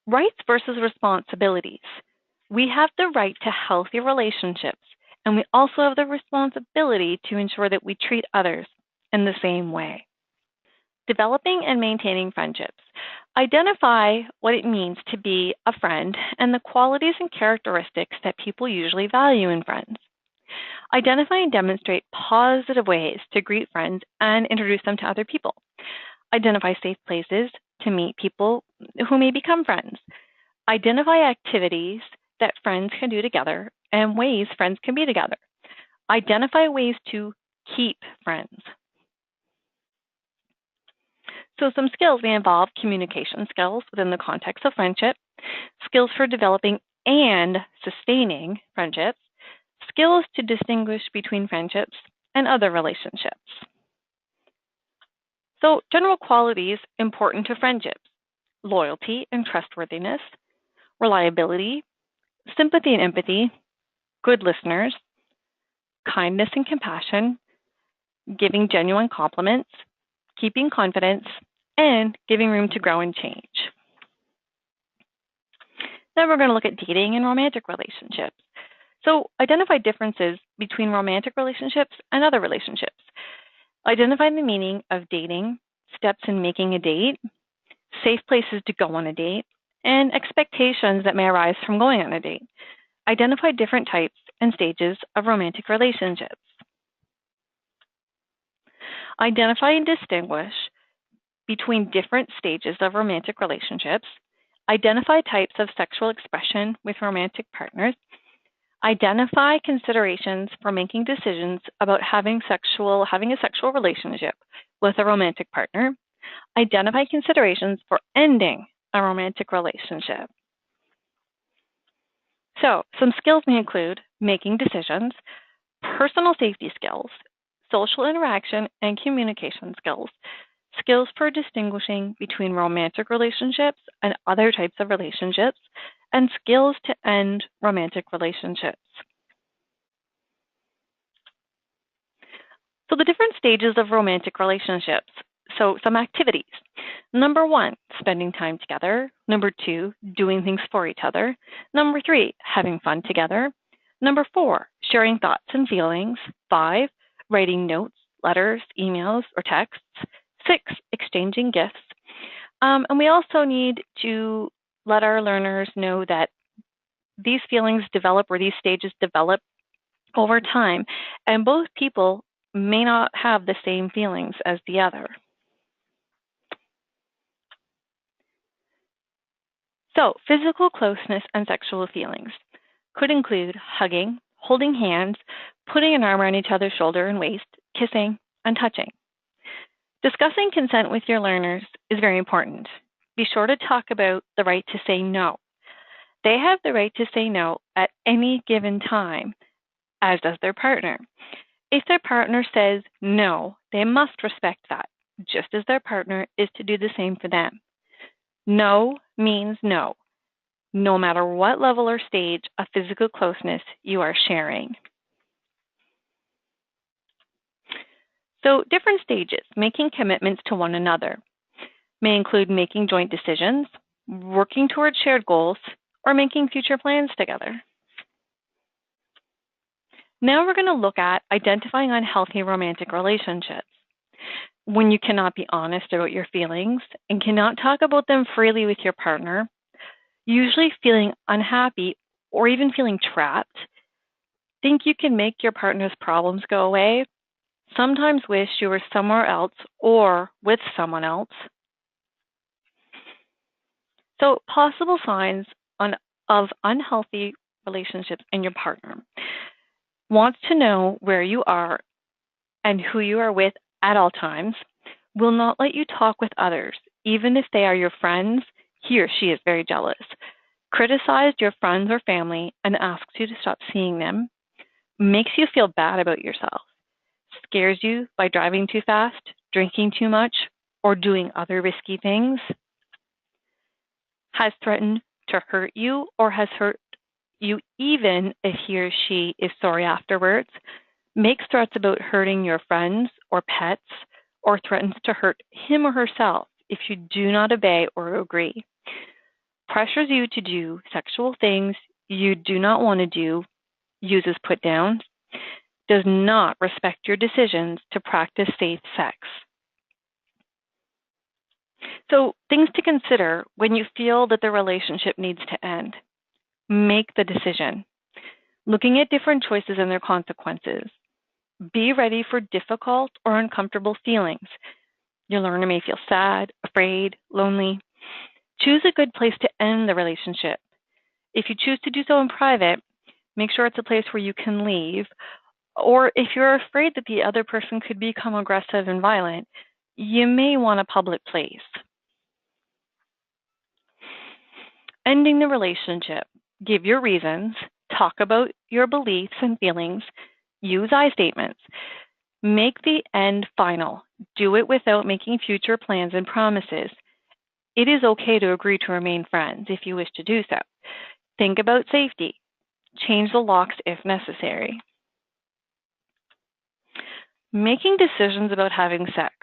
Rights versus responsibilities. We have the right to healthy relationships, and we also have the responsibility to ensure that we treat others in the same way. Developing and maintaining friendships. Identify what it means to be a friend and the qualities and characteristics that people usually value in friends. Identify and demonstrate positive ways to greet friends and introduce them to other people. Identify safe places to meet people who may become friends. Identify activities that friends can do together and ways friends can be together. Identify ways to keep friends. So some skills may involve communication skills within the context of friendship, skills for developing and sustaining friendships, skills to distinguish between friendships and other relationships. So general qualities important to friendships: loyalty and trustworthiness, reliability, sympathy and empathy, good listeners, kindness and compassion, giving genuine compliments, keeping confidence, and giving room to grow and change. Then we're going to look at dating and romantic relationships. So identify differences between romantic relationships and other relationships. Identify the meaning of dating, steps in making a date, safe places to go on a date, and expectations that may arise from going on a date. Identify different types and stages of romantic relationships. Identify and distinguish between different stages of romantic relationships. Identify types of sexual expression with romantic partners. Identify considerations for making decisions about having a sexual relationship with a romantic partner. Identify considerations for ending a romantic relationship. So, some skills may include making decisions, personal safety skills, social interaction and communication skills, skills for distinguishing between romantic relationships and other types of relationships, and skills to end romantic relationships. So the different stages of romantic relationships. So some activities. Number 1, spending time together. Number 2, doing things for each other. Number 3, having fun together. Number 4, sharing thoughts and feelings. 5, writing notes, letters, emails, or texts. 6, exchanging gifts. And we also need to let our learners know that these feelings develop, or these stages develop over time, and both people may not have the same feelings as the other. So, physical closeness and sexual feelings could include hugging, holding hands, putting an arm around each other's shoulder and waist, kissing, and touching. Discussing consent with your learners is very important. Be sure to talk about the right to say no. They have the right to say no at any given time, as does their partner. If their partner says no, they must respect that, just as their partner is to do the same for them. No means no, no matter what level or stage of physical closeness you are sharing. So different stages, making commitments to one another, may include making joint decisions, working towards shared goals, or making future plans together. Now we're going to look at identifying unhealthy romantic relationships. When you cannot be honest about your feelings and cannot talk about them freely with your partner, usually feeling unhappy or even feeling trapped, think you can make your partner's problems go away, sometimes wish you were somewhere else or with someone else. So possible signs of unhealthy relationships in your partner. Wants to know where you are and who you are with at all times, will not let you talk with others, even if they are your friends. He or she is very jealous. Criticized your friends or family and asks you to stop seeing them. Makes you feel bad about yourself. Scares you by driving too fast, drinking too much, or doing other risky things. has threatened to hurt you or has hurt you even if he or she is sorry afterwards, makes threats about hurting your friends or pets, or threatens to hurt him or herself if you do not obey or agree, pressures you to do sexual things you do not want to do, uses put downs, does not respect your decisions to practice safe sex. So, things to consider when you feel that the relationship needs to end. Make the decision. Looking at different choices and their consequences. Be ready for difficult or uncomfortable feelings. Your learner may feel sad, afraid, lonely. Choose a good place to end the relationship. If you choose to do so in private, make sure it's a place where you can leave. Or if you're afraid that the other person could become aggressive and violent, you may want a public place. Ending the relationship. Give your reasons. Talk about your beliefs and feelings. Use I statements. Make the end final. Do it without making future plans and promises. It is okay to agree to remain friends if you wish to do so. Think about safety. Change the locks if necessary. Making decisions about having sex.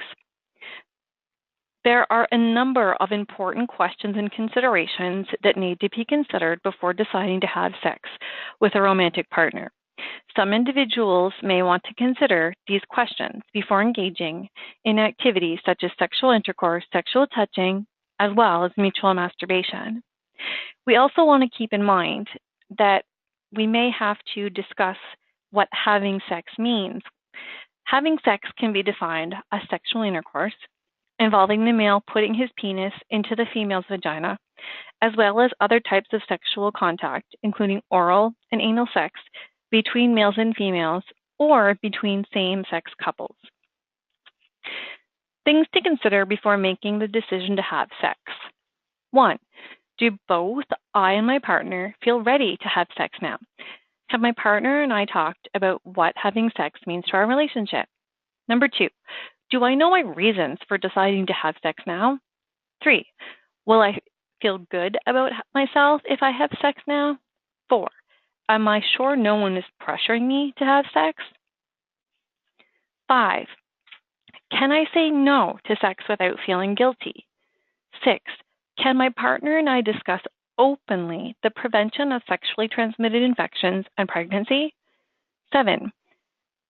There are a number of important questions and considerations that need to be considered before deciding to have sex with a romantic partner. Some individuals may want to consider these questions before engaging in activities such as sexual intercourse, sexual touching, as well as mutual masturbation. We also want to keep in mind that we may have to discuss what having sex means. Having sex can be defined as sexual intercourse involving the male putting his penis into the female's vagina, as well as other types of sexual contact, including oral and anal sex, between males and females, or between same-sex couples. Things to consider before making the decision to have sex. 1. Do both I and my partner feel ready to have sex now? Have my partner and I talked about what having sex means to our relationship? Number 2, do I know my reasons for deciding to have sex now? 3, will I feel good about myself if I have sex now? 4, am I sure no one is pressuring me to have sex? 5, can I say no to sex without feeling guilty? 6, can my partner and I discuss openly the prevention of sexually transmitted infections and pregnancy? 7,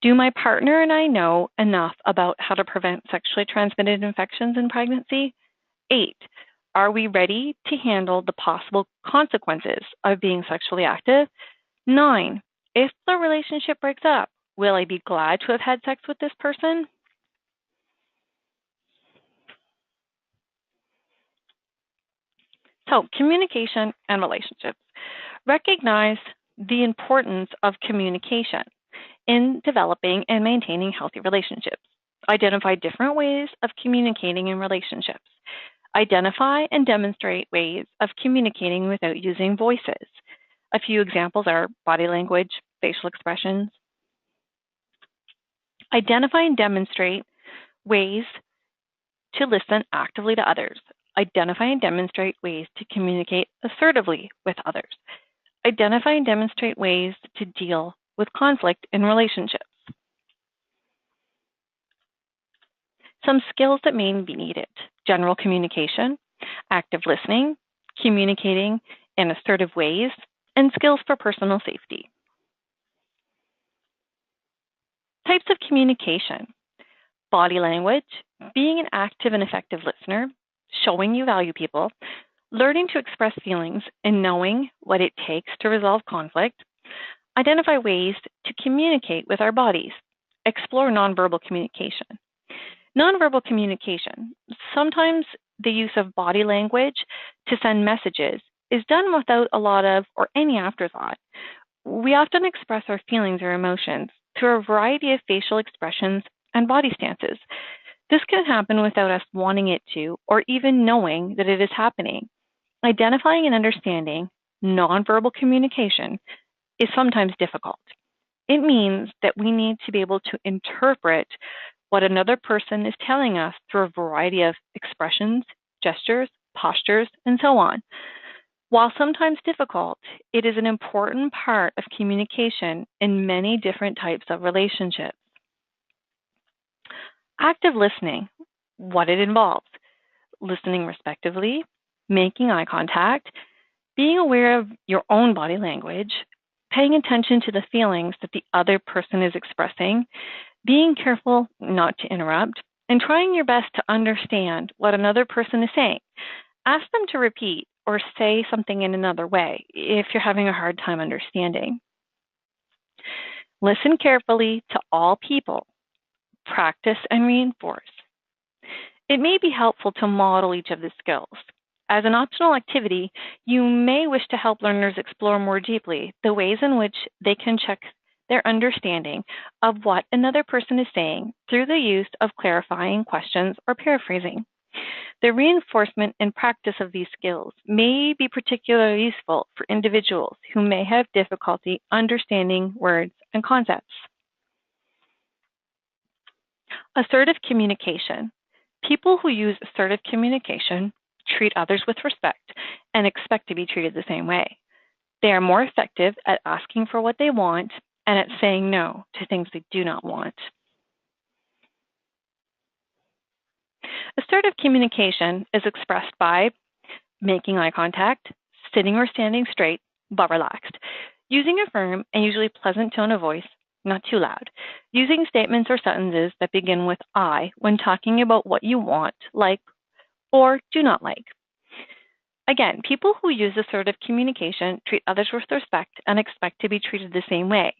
do my partner and I know enough about how to prevent sexually transmitted infections and pregnancy? 8, are we ready to handle the possible consequences of being sexually active? 9, if the relationship breaks up, will I be glad to have had sex with this person? So, communication and relationships. Recognize the importance of communication in developing and maintaining healthy relationships. Identify different ways of communicating in relationships. Identify and demonstrate ways of communicating without using voices. A few examples are body language, facial expressions. Identify and demonstrate ways to listen actively to others. Identify and demonstrate ways to communicate assertively with others. Identify and demonstrate ways to deal with conflict in relationships. Some skills that may be needed: general communication, active listening, communicating in assertive ways, and skills for personal safety. Types of communication: body language, being an active and effective listener, showing you value people, learning to express feelings and knowing what it takes to resolve conflict. Identify ways to communicate with our bodies. Explore nonverbal communication. Nonverbal communication. Sometimes the use of body language to send messages is done without a lot of or any afterthought. We often express our feelings or emotions through a variety of facial expressions and body stances. This can happen without us wanting it to or even knowing that it is happening. Identifying and understanding nonverbal communication is sometimes difficult. It means that we need to be able to interpret what another person is telling us through a variety of expressions, gestures, postures, and so on. While sometimes difficult, it is an important part of communication in many different types of relationships. Active listening, what it involves: listening respectively, making eye contact, being aware of your own body language, paying attention to the feelings that the other person is expressing, being careful not to interrupt, and trying your best to understand what another person is saying. Ask them to repeat or say something in another way if you're having a hard time understanding. Listen carefully to all people. Practice and reinforce. It may be helpful to model each of the skills. As an optional activity, you may wish to help learners explore more deeply the ways in which they can check their understanding of what another person is saying through the use of clarifying questions or paraphrasing. The reinforcement and practice of these skills may be particularly useful for individuals who may have difficulty understanding words and concepts. Assertive communication. People who use assertive communication treat others with respect and expect to be treated the same way. They are more effective at asking for what they want and at saying no to things they do not want. Assertive communication is expressed by making eye contact, sitting or standing straight but relaxed, using a firm and usually pleasant tone of voice, not too loud, using statements or sentences that begin with I when talking about what you want, like, or do not like. Again, people who use assertive communication treat others with respect and expect to be treated the same way.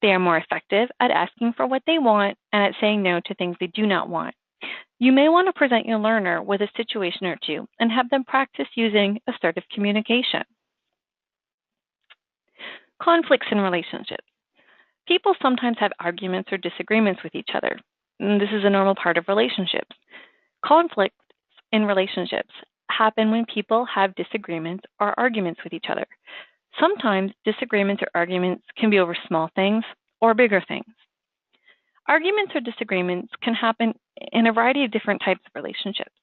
They are more effective at asking for what they want and at saying no to things they do not want. You may want to present your learner with a situation or two and have them practice using assertive communication. Conflicts in relationships. People sometimes have arguments or disagreements with each other. This is a normal part of relationships. Conflicts in relationships happen when people have disagreements or arguments with each other. Sometimes disagreements or arguments can be over small things or bigger things. Arguments or disagreements can happen in a variety of different types of relationships.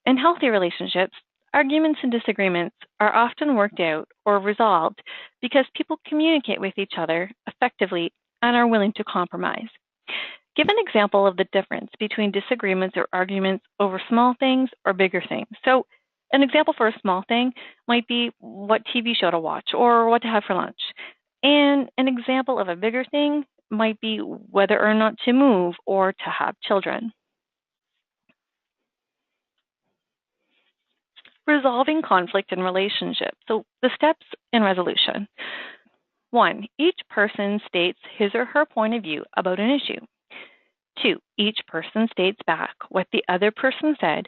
In healthy relationships, arguments and disagreements are often worked out or resolved because people communicate with each other effectively and are willing to compromise. Give an example of the difference between disagreements or arguments over small things or bigger things. So an example for a small thing might be what TV show to watch or what to have for lunch. And an example of a bigger thing might be whether or not to move or to have children. Resolving conflict in relationships. So the steps in resolution. 1, each person states his or her point of view about an issue. 2, each person states back what the other person said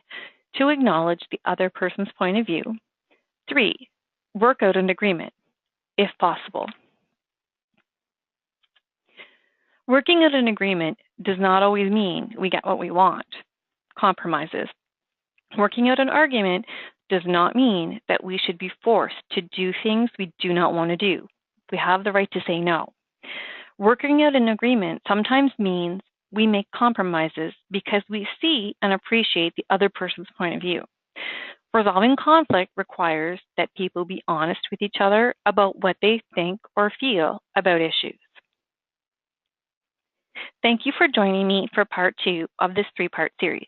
to acknowledge the other person's point of view. 3, work out an agreement, if possible. Working out an agreement does not always mean we get what we want. Compromises. Working out an argument does not mean that we should be forced to do things we do not want to do. We have the right to say no. Working out an agreement sometimes means we make compromises because we see and appreciate the other person's point of view. Resolving conflict requires that people be honest with each other about what they think or feel about issues. Thank you for joining me for part 2 of this 3-part series.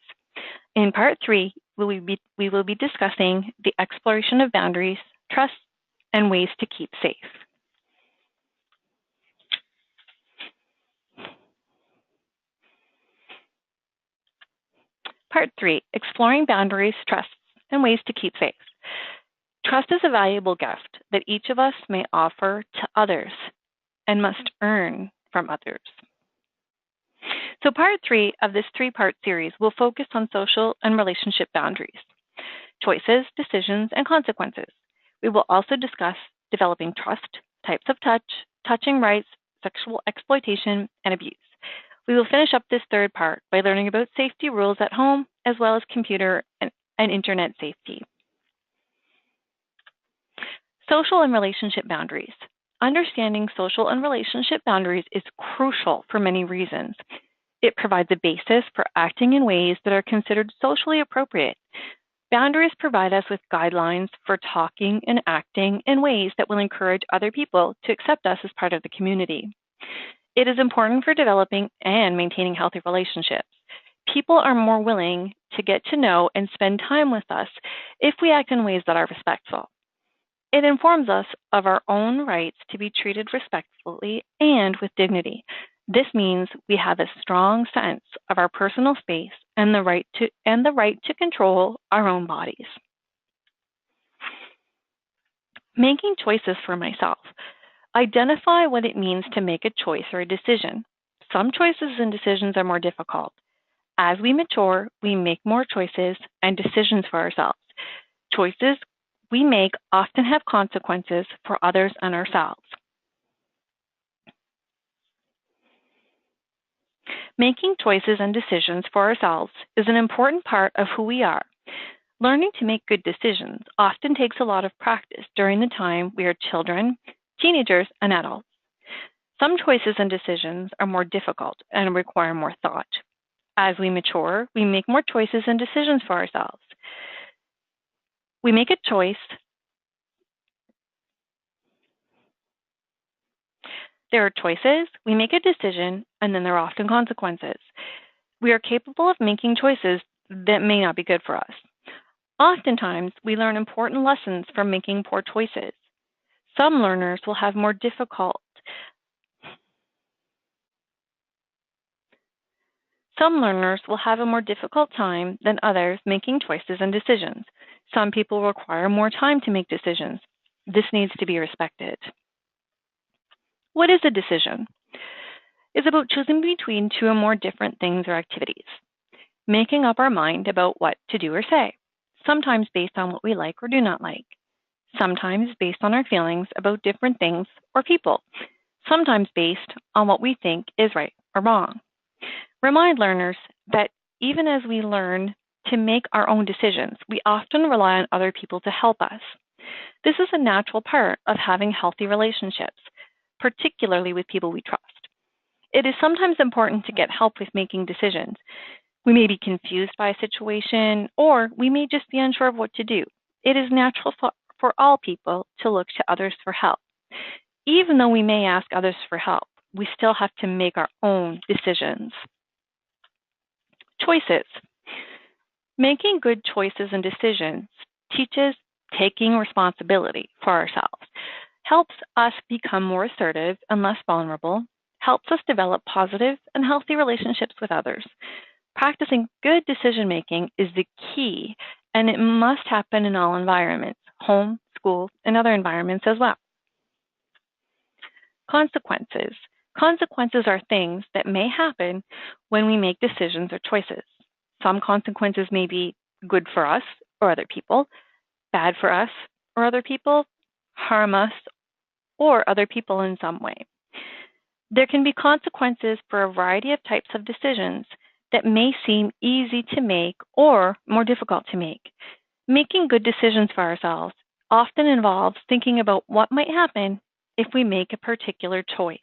In part 3, we will be discussing the exploration of boundaries, trust, and ways to keep safe. Part 3, exploring boundaries, trust, and ways to keep safe. Trust is a valuable gift that each of us may offer to others and must earn from others. So part 3 of this 3-part series will focus on social and relationship boundaries, choices, decisions, and consequences. We will also discuss developing trust, types of touch, touching rights, sexual exploitation, and abuse. We will finish up this 3rd part by learning about safety rules at home, as well as computer and internet safety. Social and relationship boundaries. Understanding social and relationship boundaries is crucial for many reasons. It provides a basis for acting in ways that are considered socially appropriate. Boundaries provide us with guidelines for talking and acting in ways that will encourage other people to accept us as part of the community. It is important for developing and maintaining healthy relationships. People are more willing to get to know and spend time with us if we act in ways that are respectful. It informs us of our own rights to be treated respectfully and with dignity. This means we have a strong sense of our personal space and the right to control our own bodies. Making choices for myself. Identify what it means to make a choice or a decision. Some choices and decisions are more difficult. As we mature, we make more choices and decisions for ourselves. Choices we make often have consequences for others and ourselves. Making choices and decisions for ourselves is an important part of who we are. Learning to make good decisions often takes a lot of practice during the time we are children, teenagers, and adults. Some choices and decisions are more difficult and require more thought. As we mature, we make more choices and decisions for ourselves. We make a choice. There are choices, we make a decision, and then there are often consequences. We are capable of making choices that may not be good for us. Oftentimes, we learn important lessons from making poor choices. Some learners will have a more difficult time than others making choices and decisions. Some people require more time to make decisions. This needs to be respected. What is a decision? It's about choosing between two or more different things or activities, making up our mind about what to do or say, sometimes based on what we like or do not like, sometimes based on our feelings about different things or people, sometimes based on what we think is right or wrong. Remind learners that even as we learn to make our own decisions, we often rely on other people to help us. This is a natural part of having healthy relationships, particularly with people we trust. It is sometimes important to get help with making decisions. We may be confused by a situation, or we may just be unsure of what to do. It is natural for all people to look to others for help. Even though we may ask others for help, we still have to make our own decisions. Choices. Making good choices and decisions teaches taking responsibility for ourselves, helps us become more assertive and less vulnerable, helps us develop positive and healthy relationships with others. Practicing good decision-making is the key, and it must happen in all environments, home, school, and other environments as well. Consequences. Consequences are things that may happen when we make decisions or choices. Some consequences may be good for us or other people, bad for us or other people, harm us or other people in some way. There can be consequences for a variety of types of decisions that may seem easy to make or more difficult to make. Making good decisions for ourselves often involves thinking about what might happen if we make a particular choice.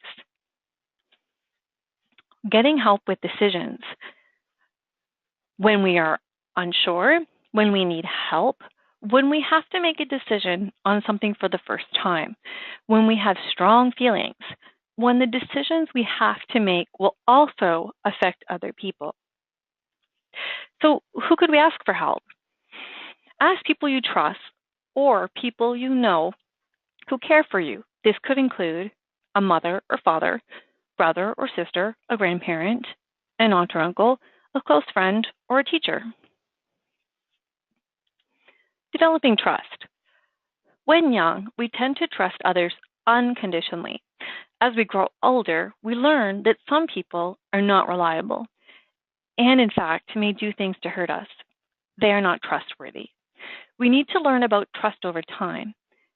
Getting help with decisions. When we are unsure, when we need help, when we have to make a decision on something for the first time, when we have strong feelings, when the decisions we have to make will also affect other people. So who could we ask for help? Ask people you trust or people you know who care for you. This could include a mother or father, brother or sister, a grandparent, an aunt or uncle, a close friend, or a teacher. Developing trust. When young, we tend to trust others unconditionally. As we grow older, we learn that some people are not reliable and, in fact, may do things to hurt us. They are not trustworthy. We need to learn about trust over time.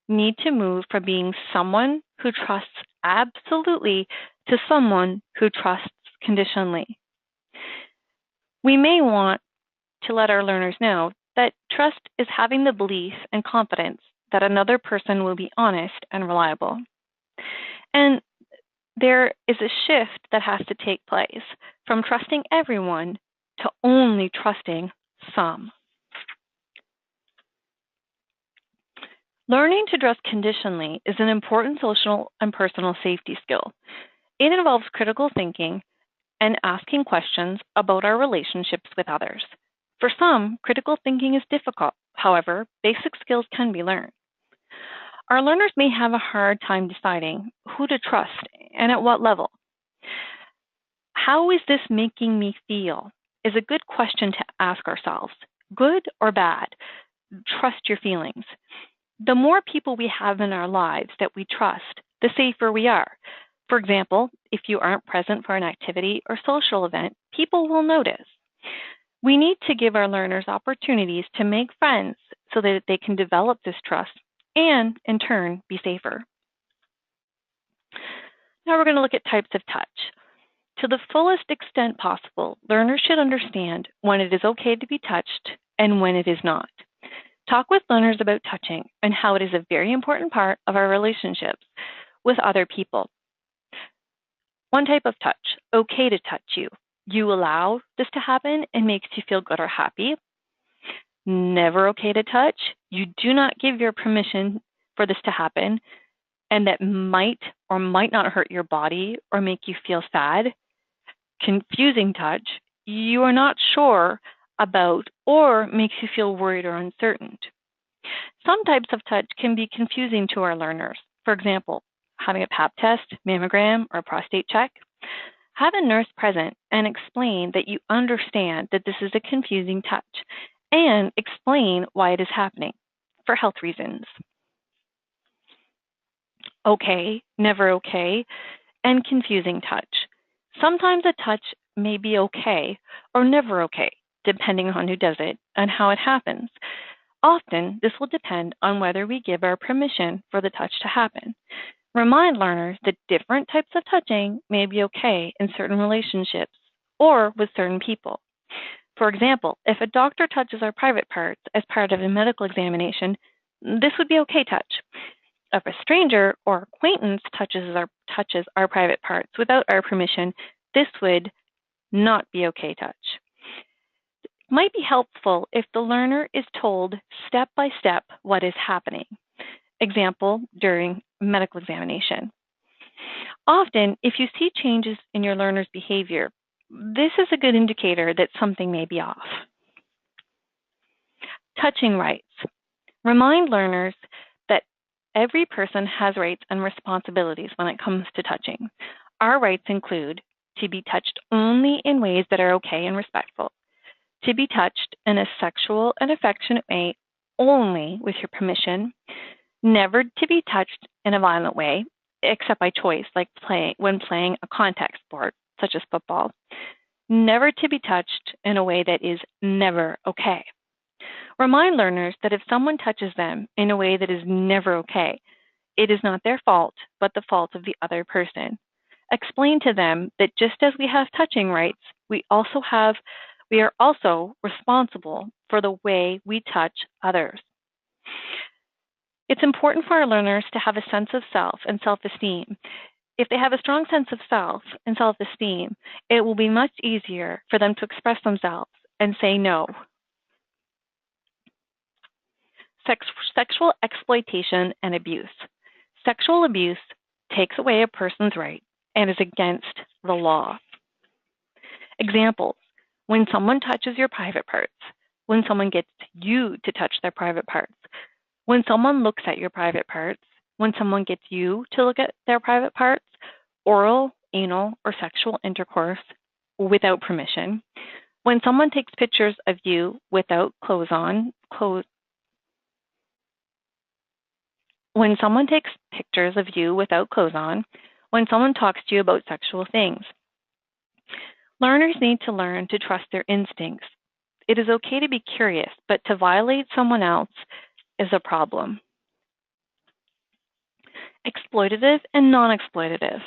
We need to move from being someone who trusts absolutely to someone who trusts conditionally. We may want to let our learners know that trust is having the belief and confidence that another person will be honest and reliable. And there is a shift that has to take place from trusting everyone to only trusting some. Learning to dress conditionally is an important social and personal safety skill. It involves critical thinking and asking questions about our relationships with others. For some, critical thinking is difficult. However, basic skills can be learned. Our learners may have a hard time deciding who to trust and at what level. How is this making me feel is a good question to ask ourselves. Good or bad? Trust your feelings. The more people we have in our lives that we trust, the safer we are. For example, if you aren't present for an activity or social event, people will notice. We need to give our learners opportunities to make friends so that they can develop this trust and, in turn, be safer. Now we're going to look at types of touch. To the fullest extent possible, learners should understand when it is okay to be touched and when it is not. Talk with learners about touching and how it is a very important part of our relationships with other people. One type of touch, okay to touch you. You allow this to happen and makes you feel good or happy. Never okay to touch. You do not give your permission for this to happen, and that might or might not hurt your body or make you feel sad. Confusing touch. You are not sure about or makes you feel worried or uncertain. Some types of touch can be confusing to our learners. For example, having a pap test, mammogram, or prostate check. Have a nurse present and explain that you understand that this is a confusing touch and explain why it is happening for health reasons. Okay, never okay, and confusing touch. Sometimes a touch may be okay or never okay, depending on who does it and how it happens. Often, this will depend on whether we give our permission for the touch to happen. Remind learners that different types of touching may be okay in certain relationships or with certain people. For example, if a doctor touches our private parts as part of a medical examination, this would be okay touch. If a stranger or acquaintance touches our private parts without our permission, this would not be okay touch. It might be helpful if the learner is told step by step what is happening. Example, during medical examination. Often, if you see changes in your learner's behavior, this is a good indicator that something may be off. Touching rights. Remind learners that every person has rights and responsibilities when it comes to touching. Our rights include to be touched only in ways that are okay and respectful, to be touched in a sexual and affectionate way only with your permission, never to be touched in a violent way, except by choice, like when playing a contact sport, such as football. Never to be touched in a way that is never okay. Remind learners that if someone touches them in a way that is never okay, it is not their fault, but the fault of the other person. Explain to them that just as we have touching rights, we are also responsible for the way we touch others. It's important for our learners to have a sense of self and self-esteem. If they have a strong sense of self and self-esteem, it will be much easier for them to express themselves and say no. Sexual exploitation and abuse. Sexual abuse takes away a person's right and is against the law. Examples: when someone touches your private parts, when someone gets you to touch their private parts, when someone looks at your private parts, when someone gets you to look at their private parts, oral, anal, or sexual intercourse without permission, when someone takes pictures of you without clothes on, when someone takes pictures of you without clothes on, when someone talks to you about sexual things. Learners need to learn to trust their instincts. It is okay to be curious, but to violate someone else is a problem. Exploitative and non-exploitative.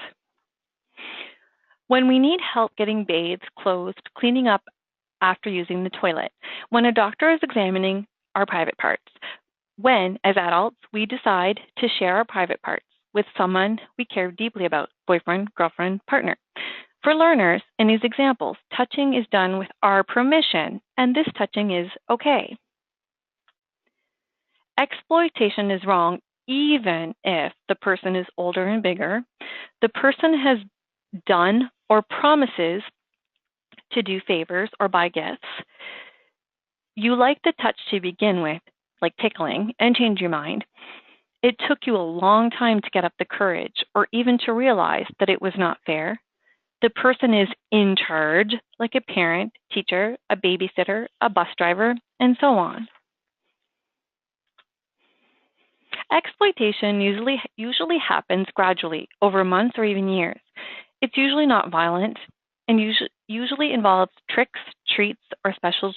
When we need help getting bathed, clothed, cleaning up after using the toilet, when a doctor is examining our private parts, when, as adults, we decide to share our private parts with someone we care deeply about, boyfriend, girlfriend, partner. For learners, in these examples, touching is done with our permission, and this touching is okay. Exploitation is wrong even if the person is older and bigger, the person has done or promises to do favors or buy gifts. You like the touch to begin with, like tickling, and change your mind. It took you a long time to get up the courage or even to realize that it was not fair. The person is in charge, like a parent, teacher, a babysitter, a bus driver, and so on. Exploitation usually happens gradually over months or even years. It's usually not violent and usually involves tricks, treats, or special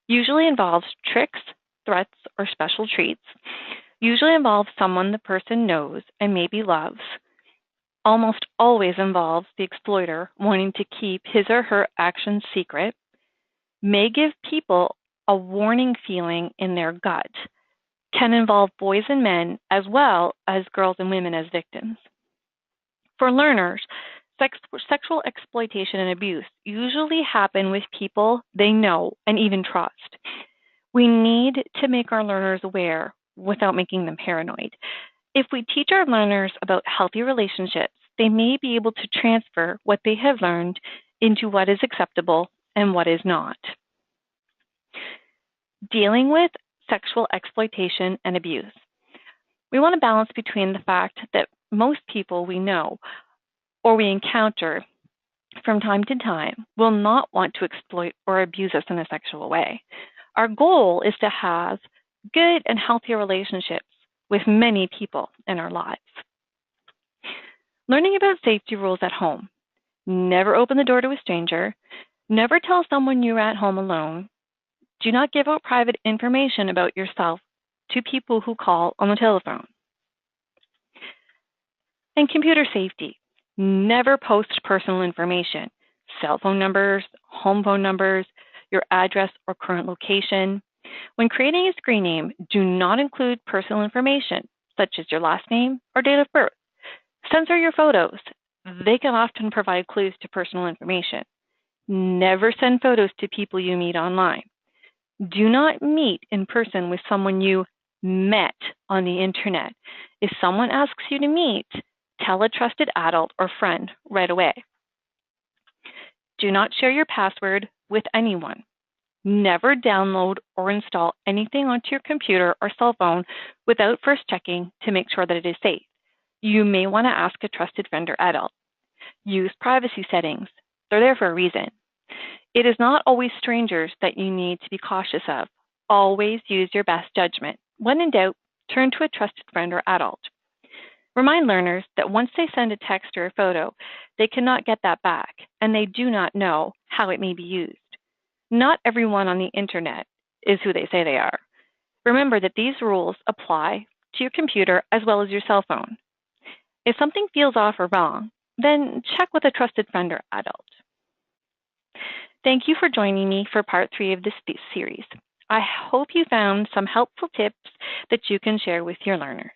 usually involves tricks, threats, or special treats. Usually involves someone the person knows and maybe loves. Almost always involves the exploiter wanting to keep his or her actions secret. May give people a warning feeling in their gut. Can involve boys and men as well as girls and women as victims. For learners, sexual exploitation and abuse usually happen with people they know and even trust. We need to make our learners aware without making them paranoid. If we teach our learners about healthy relationships, they may be able to transfer what they have learned into what is acceptable and what is not. Dealing with sexual exploitation and abuse. We want to balance between the fact that most people we know or we encounter from time to time will not want to exploit or abuse us in a sexual way. Our goal is to have good and healthy relationships with many people in our lives. Learning about safety rules at home. Never open the door to a stranger. Never tell someone you're at home alone. Do not give out private information about yourself to people who call on the telephone. And computer safety. Never post personal information, cell phone numbers, home phone numbers, your address or current location. When creating a screen name, do not include personal information, such as your last name or date of birth. Censor your photos. They can often provide clues to personal information. Never send photos to people you meet online. Do not meet in person with someone you met on the internet. If someone asks you to meet, tell a trusted adult or friend right away. Do not share your password with anyone. Never download or install anything onto your computer or cell phone without first checking to make sure that it is safe. You may want to ask a trusted friend or adult. Use privacy settings. They're there for a reason. It is not always strangers that you need to be cautious of. Always use your best judgment. When in doubt, turn to a trusted friend or adult. Remind learners that once they send a text or a photo, they cannot get that back, and they do not know how it may be used. Not everyone on the internet is who they say they are. Remember that these rules apply to your computer as well as your cell phone. If something feels off or wrong, then check with a trusted friend or adult. Thank you for joining me for part 3 of this series. I hope you found some helpful tips that you can share with your learners.